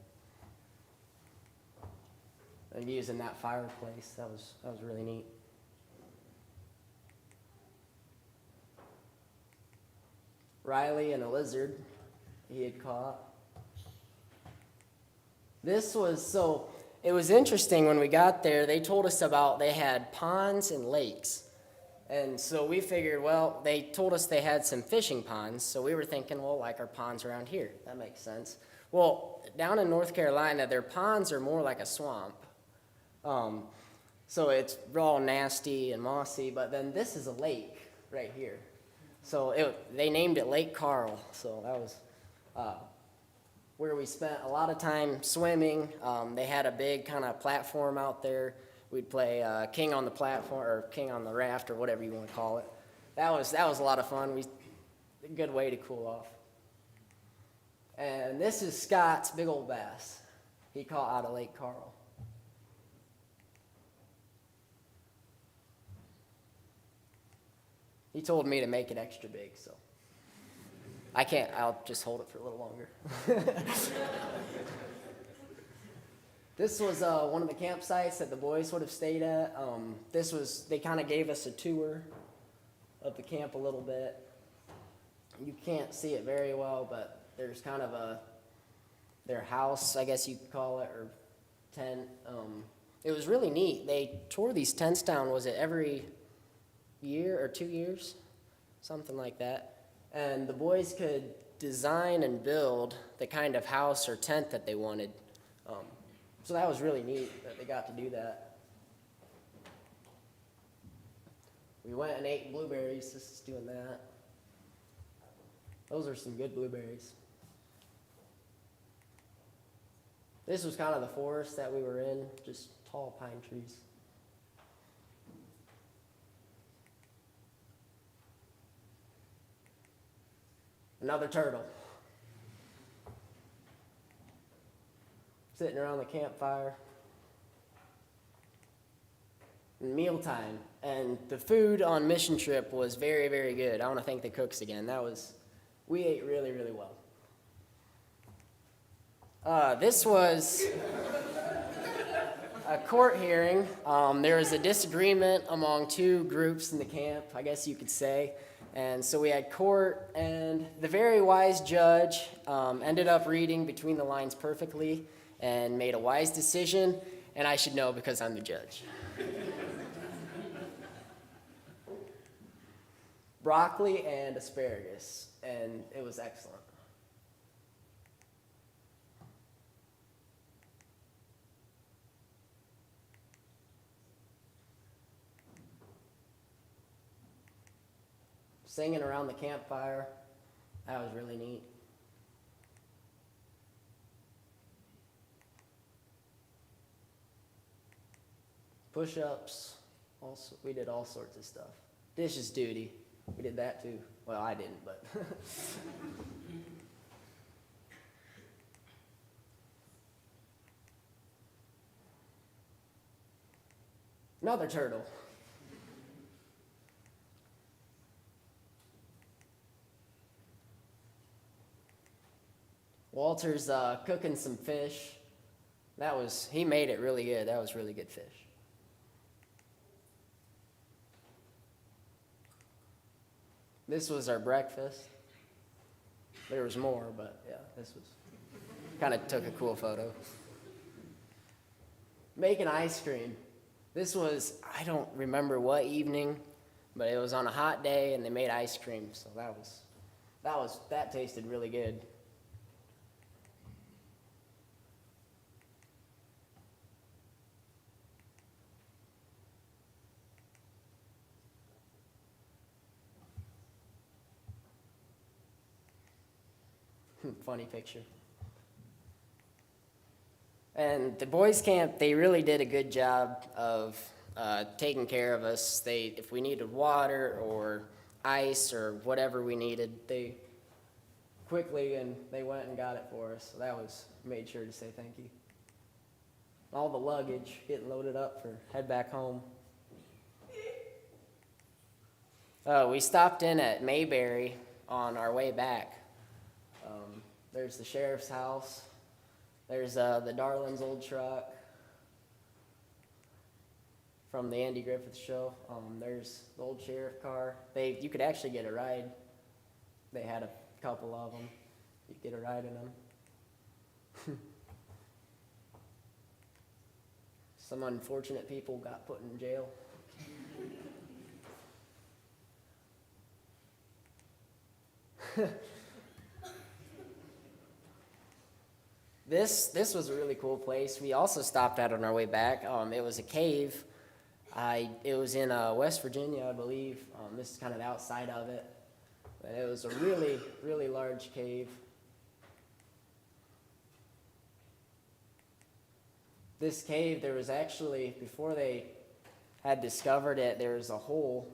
And using that fireplace, that was really neat. Riley and a lizard he had caught. It was interesting when we got there, they told us they had ponds and lakes. And so we figured, well, they told us they had some fishing ponds, so we were thinking, well, like our ponds around here, that makes sense. Well, down in North Carolina, their ponds are more like a swamp. So it's all nasty and mossy, but then this is a lake right here. So they named it Lake Carl, so that was where we spent a lot of time swimming. They had a big kind of platform out there. We'd play King on the Platform, or King on the Raft, or whatever you want to call it. That was a lot of fun. A good way to cool off. And this is Scott's big old bass he caught out of Lake Carl. He told me to make it extra big, so I can't. I'll just hold it for a little longer. This was one of the campsites that the boys would have stayed at. They kind of gave us a tour of the camp a little bit. You can't see it very well, but there's kind of their house, I guess you could call it, or tent. It was really neat. They tore these tents down, was it every year or 2 years? Something like that. And the boys could design and build the kind of house or tent that they wanted. So that was really neat that they got to do that. We went and ate blueberries, just doing that. Those are some good blueberries. This was kind of the forest that we were in, just tall pine trees. Another turtle. Sitting around the campfire. Mealtime. And the food on Mission Trip was very, very good. I want to thank the cooks again. We ate really, really well. This was a court hearing. There was a disagreement among two groups in the camp, I guess you could say. And so we had court, and the very wise judge ended up reading between the lines perfectly and made a wise decision, and I should know because I'm the judge. Broccoli and asparagus, and it was excellent. Singing around the campfire, that was really neat. Push-ups, also, we did all sorts of stuff. Dishes duty, we did that too. Well, I didn't, but. Another turtle. Walter's cooking some fish. He made it really good. That was really good fish. This was our breakfast. There was more, but yeah, this was, kind of took a cool photo. Making ice cream. This was, I don't remember what evening, but it was on a hot day and they made ice cream, so that tasted really good. Funny picture. And the boys' camp, they really did a good job of taking care of us. If we needed water or ice or whatever we needed, they quickly and they went and got it for us. So that was made sure to say thank you. All the luggage getting loaded up for head back home. We stopped in at Mayberry on our way back. There's the sheriff's house. There's the Darlin's old truck from the Andy Griffith Show. There's the old sheriff car. You could actually get a ride. They had a couple of them. You could get a ride in them. Some unfortunate people got put in jail. This was a really cool place. We also stopped at on our way back. It was a cave. It was in West Virginia, I believe. This is kind of outside of it. But it was a really, really large cave. This cave, there was actually, before they had discovered it, there was a hole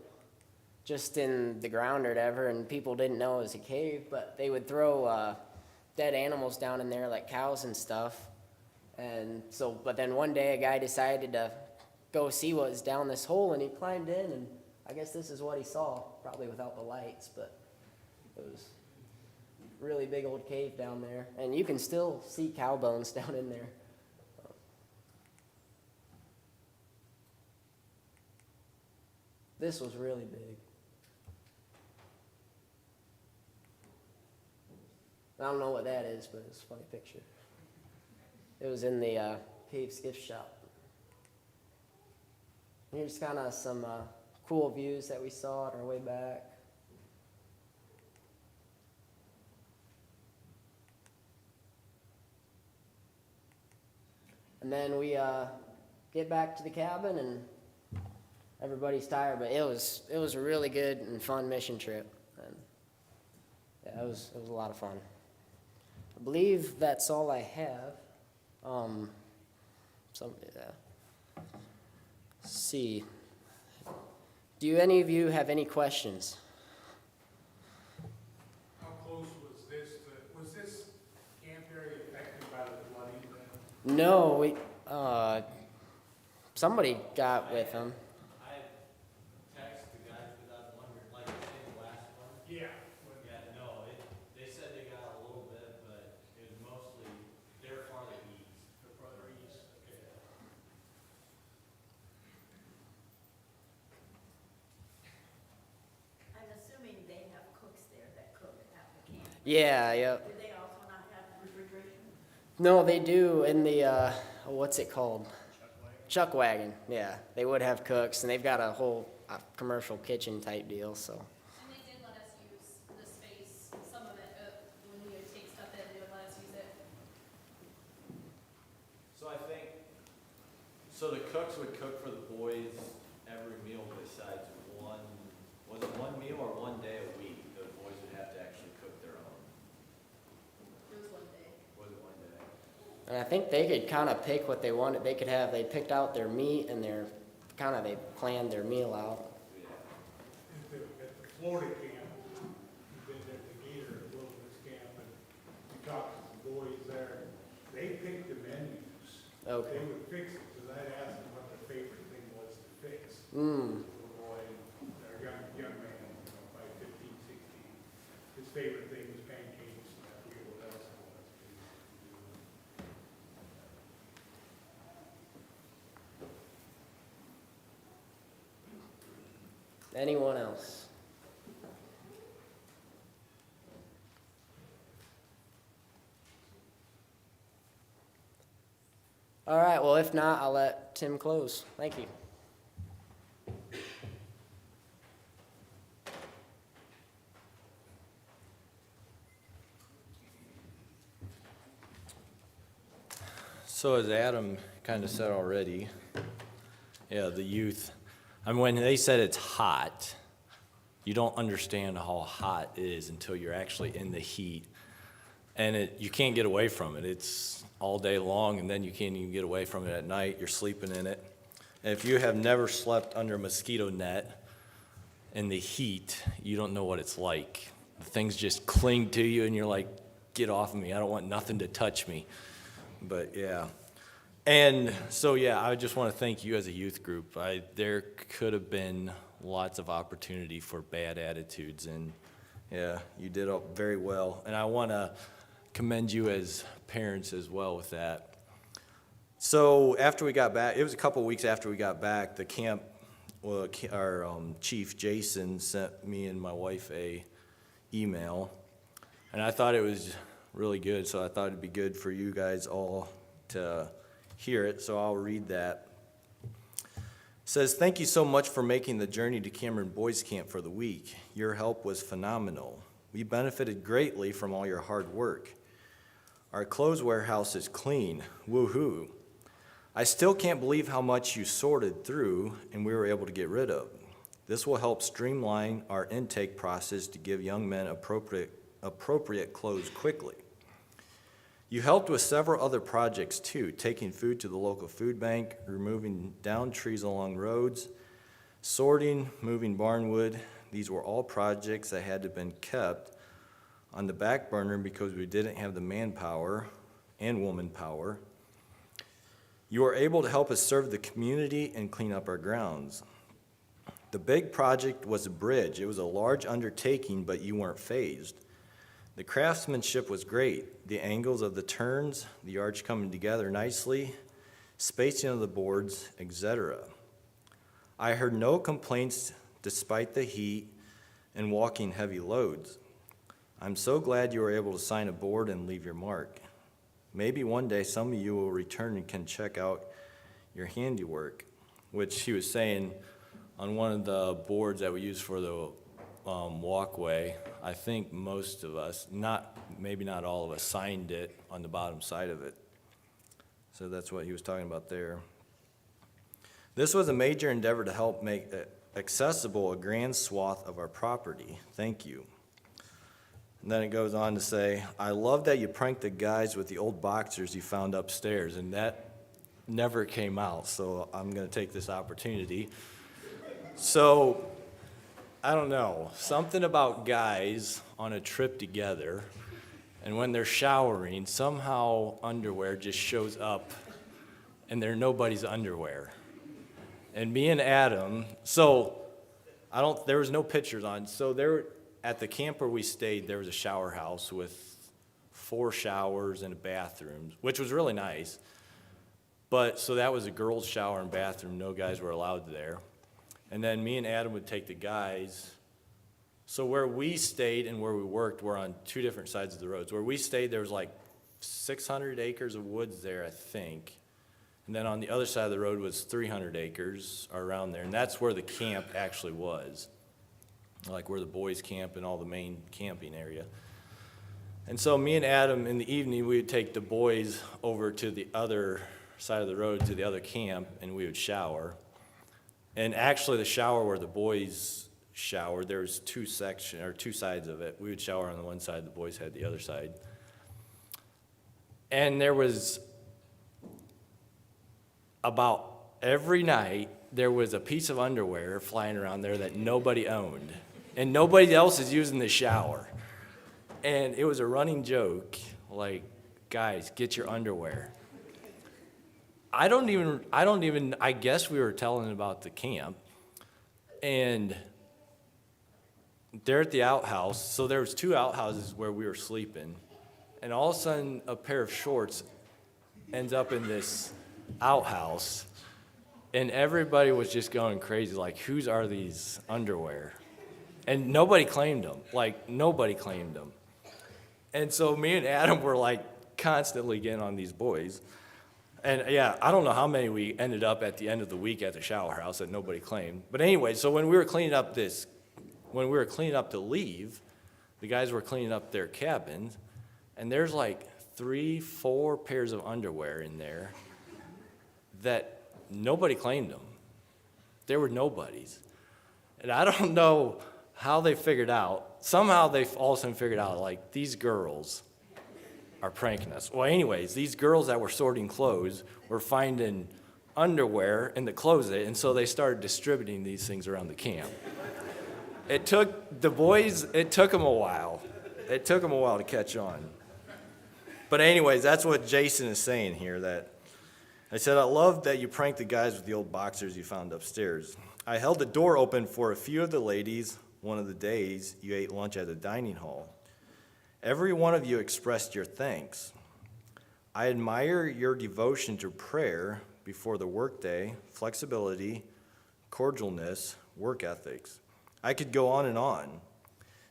just in the ground or whatever, and people didn't know it was a cave, but they would throw dead animals down in there, like cows and stuff. And so, but then one day a guy decided to go see what was down this hole, and he climbed in, and I guess this is what he saw, probably without the lights, but it was a really big old cave down there. And you can still see cow bones down in there. This was really big. I don't know what that is, but it's a funny picture. It was in the Cave's gift shop. Here's kind of some cool views that we saw on our way back. And then we get back to the cabin, and everybody's tired, but it was a really good and fun mission trip. And yeah, it was a lot of fun. I believe that's all I have. Let's see. Do any of you have any questions? How close was this camp area affected by the flooding then? No, somebody got with them. I texted the guys because I was wondering, like you say, the last one. Yeah. Yeah, no, they said they got a little bit, but it was mostly, they're farther east. The further east, okay. I'm assuming they have cooks there that cook at the camp. Yeah, yep. Do they also not have refrigeration? No, they do in the, what's it called? Chuck wagon, yeah. They would have cooks, and they've got a whole commercial kitchen type deal, so. And they did let us use the space, some of it, when we would take stuff in, they would let us use it. So I think, so the cooks would cook for the boys every meal besides one, was it one meal or one day a week? The boys would have to actually cook their own. It was one day. Was it one day? And I think they could kind of pick what they wanted. They picked out their meat and they planned their meal out. At the Florida camp, we've been at the Gator Wilderness Camp, and we talked to the boys there. They picked the menus. Okay. They would fix it, because I'd asked them what their favorite thing was to fix. Mm. The boy, our young man, probably 15, 16, his favorite thing was pancakes, and I forget what else it was. Anyone else? All right, well, if not, I'll let Tim close. Thank you. So as Adam kind of said already, yeah, the youth, I mean, when they said it's hot, you don't understand how hot it is until you're actually in the heat. And you can't get away from it. It's all day long, and then you can't even get away from it at night. You're sleeping in it. And if you have never slept under a mosquito net in the heat, you don't know what it's like. The things just cling to you, and you're like, get off of me. I don't want nothing to touch me. But yeah. And so, yeah, I just want to thank you as a youth group. There could have been lots of opportunity for bad attitudes, and yeah, you did very well. And I want to commend you as parents as well with that. So after we got back, it was a couple weeks after we got back, the camp, well, our chief, Jason, sent me and my wife a email, and I thought it was really good, so I thought it'd be good for you guys all to hear it, so I'll read that. It says, "Thank you so much for making the journey to Cameron Boys Camp for the week. Your help was phenomenal. We benefited greatly from all your hard work. Our clothes warehouse is clean. Woohoo. I still can't believe how much you sorted through and we were able to get rid of. This will help streamline our intake process to give young men appropriate clothes quickly. You helped with several other projects too, taking food to the local food bank, removing down trees along roads, sorting, moving barnwood. These were all projects that had to been kept on the back burner because we didn't have the manpower and woman power. You were able to help us serve the community and clean up our grounds. The big project was a bridge. It was a large undertaking, but you weren't fazed. The craftsmanship was great. The angles of the turns, the arch coming together nicely, spacing of the boards, etc. I heard no complaints despite the heat and walking heavy loads. I'm so glad you were able to sign a board and leave your mark. Maybe one day some of you will return and can check out your handiwork," which he was saying on one of the boards that we use for the walkway. I think most of us, maybe not all of us, signed it on the bottom side of it. So that's what he was talking about there. "This was a major endeavor to help make accessible a grand swath of our property. Thank you." And then it goes on to say, "I love that you pranked the guys with the old boxers you found upstairs," and that never came out, so I'm going to take this opportunity. So, I don't know, something about guys on a trip together, and when they're showering, somehow underwear just shows up, and they're nobody's underwear. And me and Adam, there was no pictures on, at the camp where we stayed, there was a shower house with 4 showers and a bathroom, which was really nice. So that was a girls' shower and bathroom. No guys were allowed there. And then me and Adam would take the guys. So where we stayed and where we worked were on 2 different sides of the roads. Where we stayed, there was like 600 acres of woods there, I think. And then on the other side of the road was 300 acres around there. And that's where the camp actually was, like where the boys camp and all the main camping area. And so me and Adam, in the evening, we would take the boys over to the other side of the road to the other camp, and we would shower. And actually, the shower where the boys showered, there was 2 sides of it. We would shower on the one side, the boys had the other side. And there was about every night, there was a piece of underwear flying around there that nobody owned. And nobody else is using the shower. And it was a running joke, like, guys, get your underwear. I guess we were telling about the camp. And they're at the outhouse. So there was 2 outhouses where we were sleeping. And all of a sudden, a pair of shorts ends up in this outhouse. And everybody was just going crazy, like, whose are these underwear? And nobody claimed them. Like, nobody claimed them. And so me and Adam were, like, constantly getting on these boys. And, yeah, I don't know how many we ended up at the end of the week at the shower house that nobody claimed. But anyway, so when we were cleaning up to leave, the guys were cleaning up their cabins, and there's, like, 3-4 pairs of underwear in there that nobody claimed them. They were nobody's. And I don't know how they figured out. Somehow they all of a sudden figured out, like, these girls are pranking us. Well, anyways, these girls that were sorting clothes were finding underwear in the closet, and so they started distributing these things around the camp. It took the boys, it took them a while. It took them a while to catch on. But anyways, that's what Jason is saying here, that I said, I love that you pranked the guys with the old boxers you found upstairs. I held the door open for a few of the ladies one of the days you ate lunch at the dining hall. Every one of you expressed your thanks. I admire your devotion to prayer before the workday, flexibility, cordialness, work ethics. I could go on and on.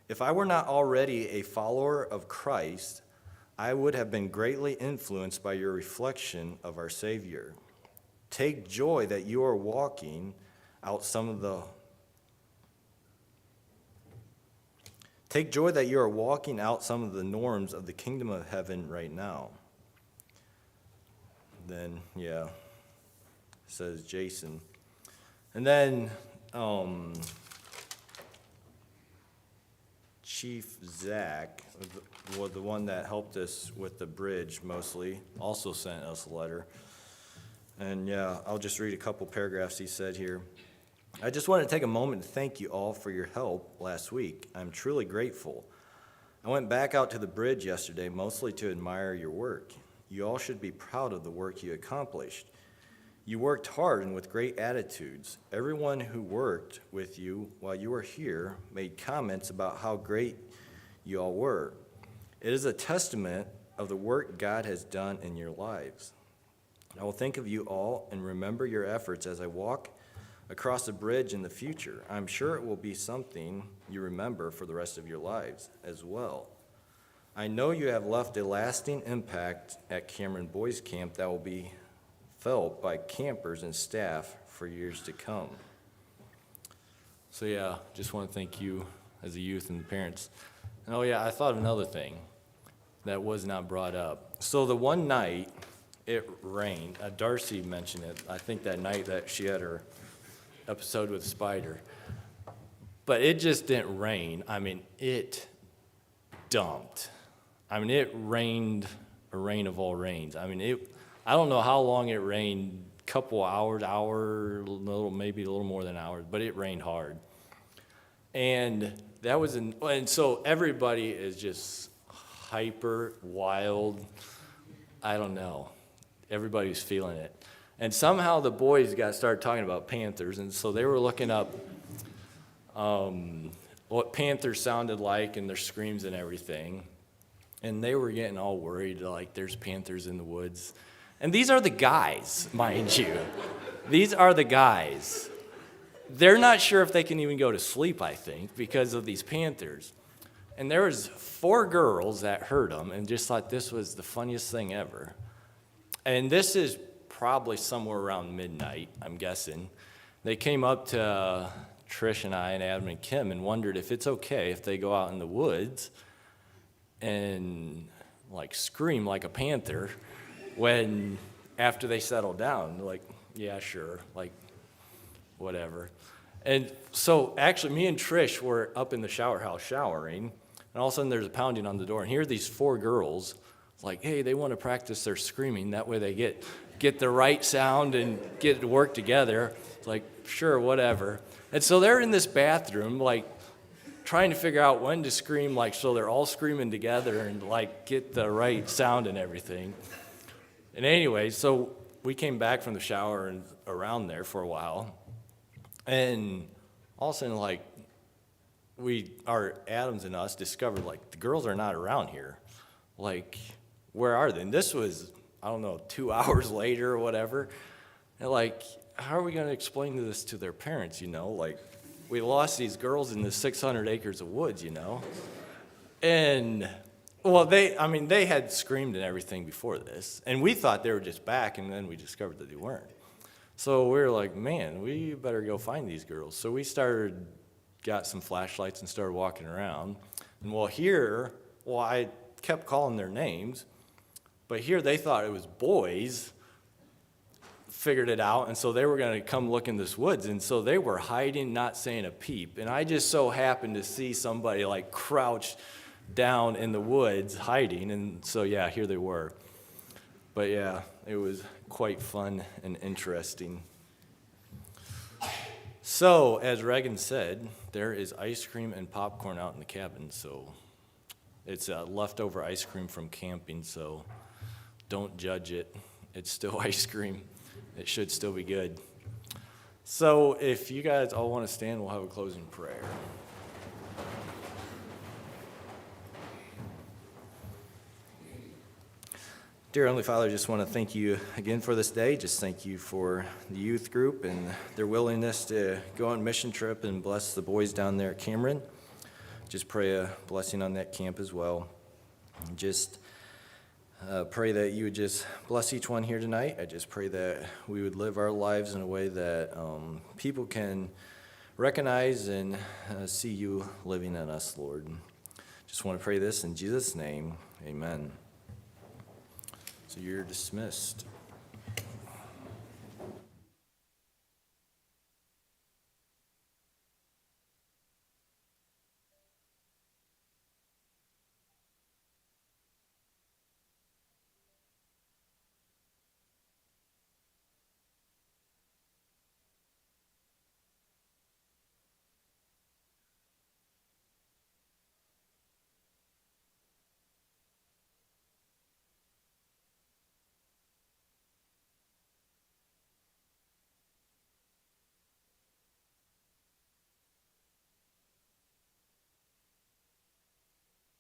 If I were not already a follower of Christ, I would have been greatly influenced by your reflection of our Savior. Take joy that you are walking out some of the norms of the kingdom of heaven right now. Then, says Jason. And then Chief Zach, was the one that helped us with the bridge mostly, also sent us a letter. And I'll just read a couple paragraphs he said here. I just wanted to take a moment to thank you all for your help last week. I'm truly grateful. I went back out to the bridge yesterday mostly to admire your work. You all should be proud of the work you accomplished. You worked hard and with great attitudes. Everyone who worked with you while you were here made comments about how great you all were. It is a testament of the work God has done in your lives. I will think of you all and remember your efforts as I walk across the bridge in the future. I'm sure it will be something you remember for the rest of your lives as well. I know you have left a lasting impact at Cameron Boys Camp that will be felt by campers and staff for years to come. So just want to thank you as a youth and the parents. And I thought of another thing that was not brought up. So the one night it rained, Darcy mentioned it, I think that night that she had her episode with Spider. But it just didn't rain. I mean, it dumped. I mean, it rained a rain of all rains. I mean, I don't know how long it rained, couple hours, maybe a little more than hours, but it rained hard. And and so everybody is just hyper, wild, I don't know. Everybody's feeling it. And somehow the boys started talking about panthers, and so they were looking up what panthers sounded like and their screams and everything. And they were getting all worried, like there's panthers in the woods. And these are the guys, mind you. These are the guys. They're not sure if they can even go to sleep, I think, because of these panthers. And there was 4 girls that heard them and just thought this was the funniest thing ever. And this is probably somewhere around midnight, I'm guessing. They came up to Trish and I and Adam and Kim and wondered if it's okay if they go out in the woods and scream like a panther when after they settle down. They're like, yeah, sure, whatever. And so actually me and Trish were up in the shower house showering, and all of a sudden there's a pounding on the door, and here are these 4 girls hey, they want to practice their screaming, that way they get the right sound and get it to work together. It's sure, whatever. And so they're in this bathroom trying to figure out when to scream so they're all screaming together and get the right sound and everything. And anyway, so we came back from the shower and around there for a while, and all of a sudden Adams and us discovered the girls are not around here. Where are they? And this was, 2 hours later or whatever. And how are we going to explain this to their parents, we lost these girls in the 600 acres of woods, And, well, they had screamed and everything before this. And we thought they were just back, and then we discovered that they weren't. So we were like, man, we better go find these girls. So we got some flashlights and started walking around. And I kept calling their names. But here they thought it was boys, figured it out, and so they were going to come look in this woods. And so they were hiding, not saying a peep. And I just so happened to see somebody crouched down in the woods hiding, and so yeah, here they were. But yeah, it was quite fun and interesting. So, as Reagan said, there is ice cream and popcorn out in the cabin, so it's leftover ice cream from camping, so don't judge it. It's still ice cream. It should still be good. So, if you guys all want to stand, we'll have a closing prayer. Dear Heavenly Father, I just want to thank you again for this day. Just thank you for the youth group and their willingness to go on a mission trip and bless the boys down there at Cameron. Just pray a blessing on that camp as well. Just pray that you would just bless each one here tonight. I just pray that we would live our lives in a way that people can recognize and see you living in us, Lord. Just want to pray this in Jesus' name. Amen. So you're dismissed.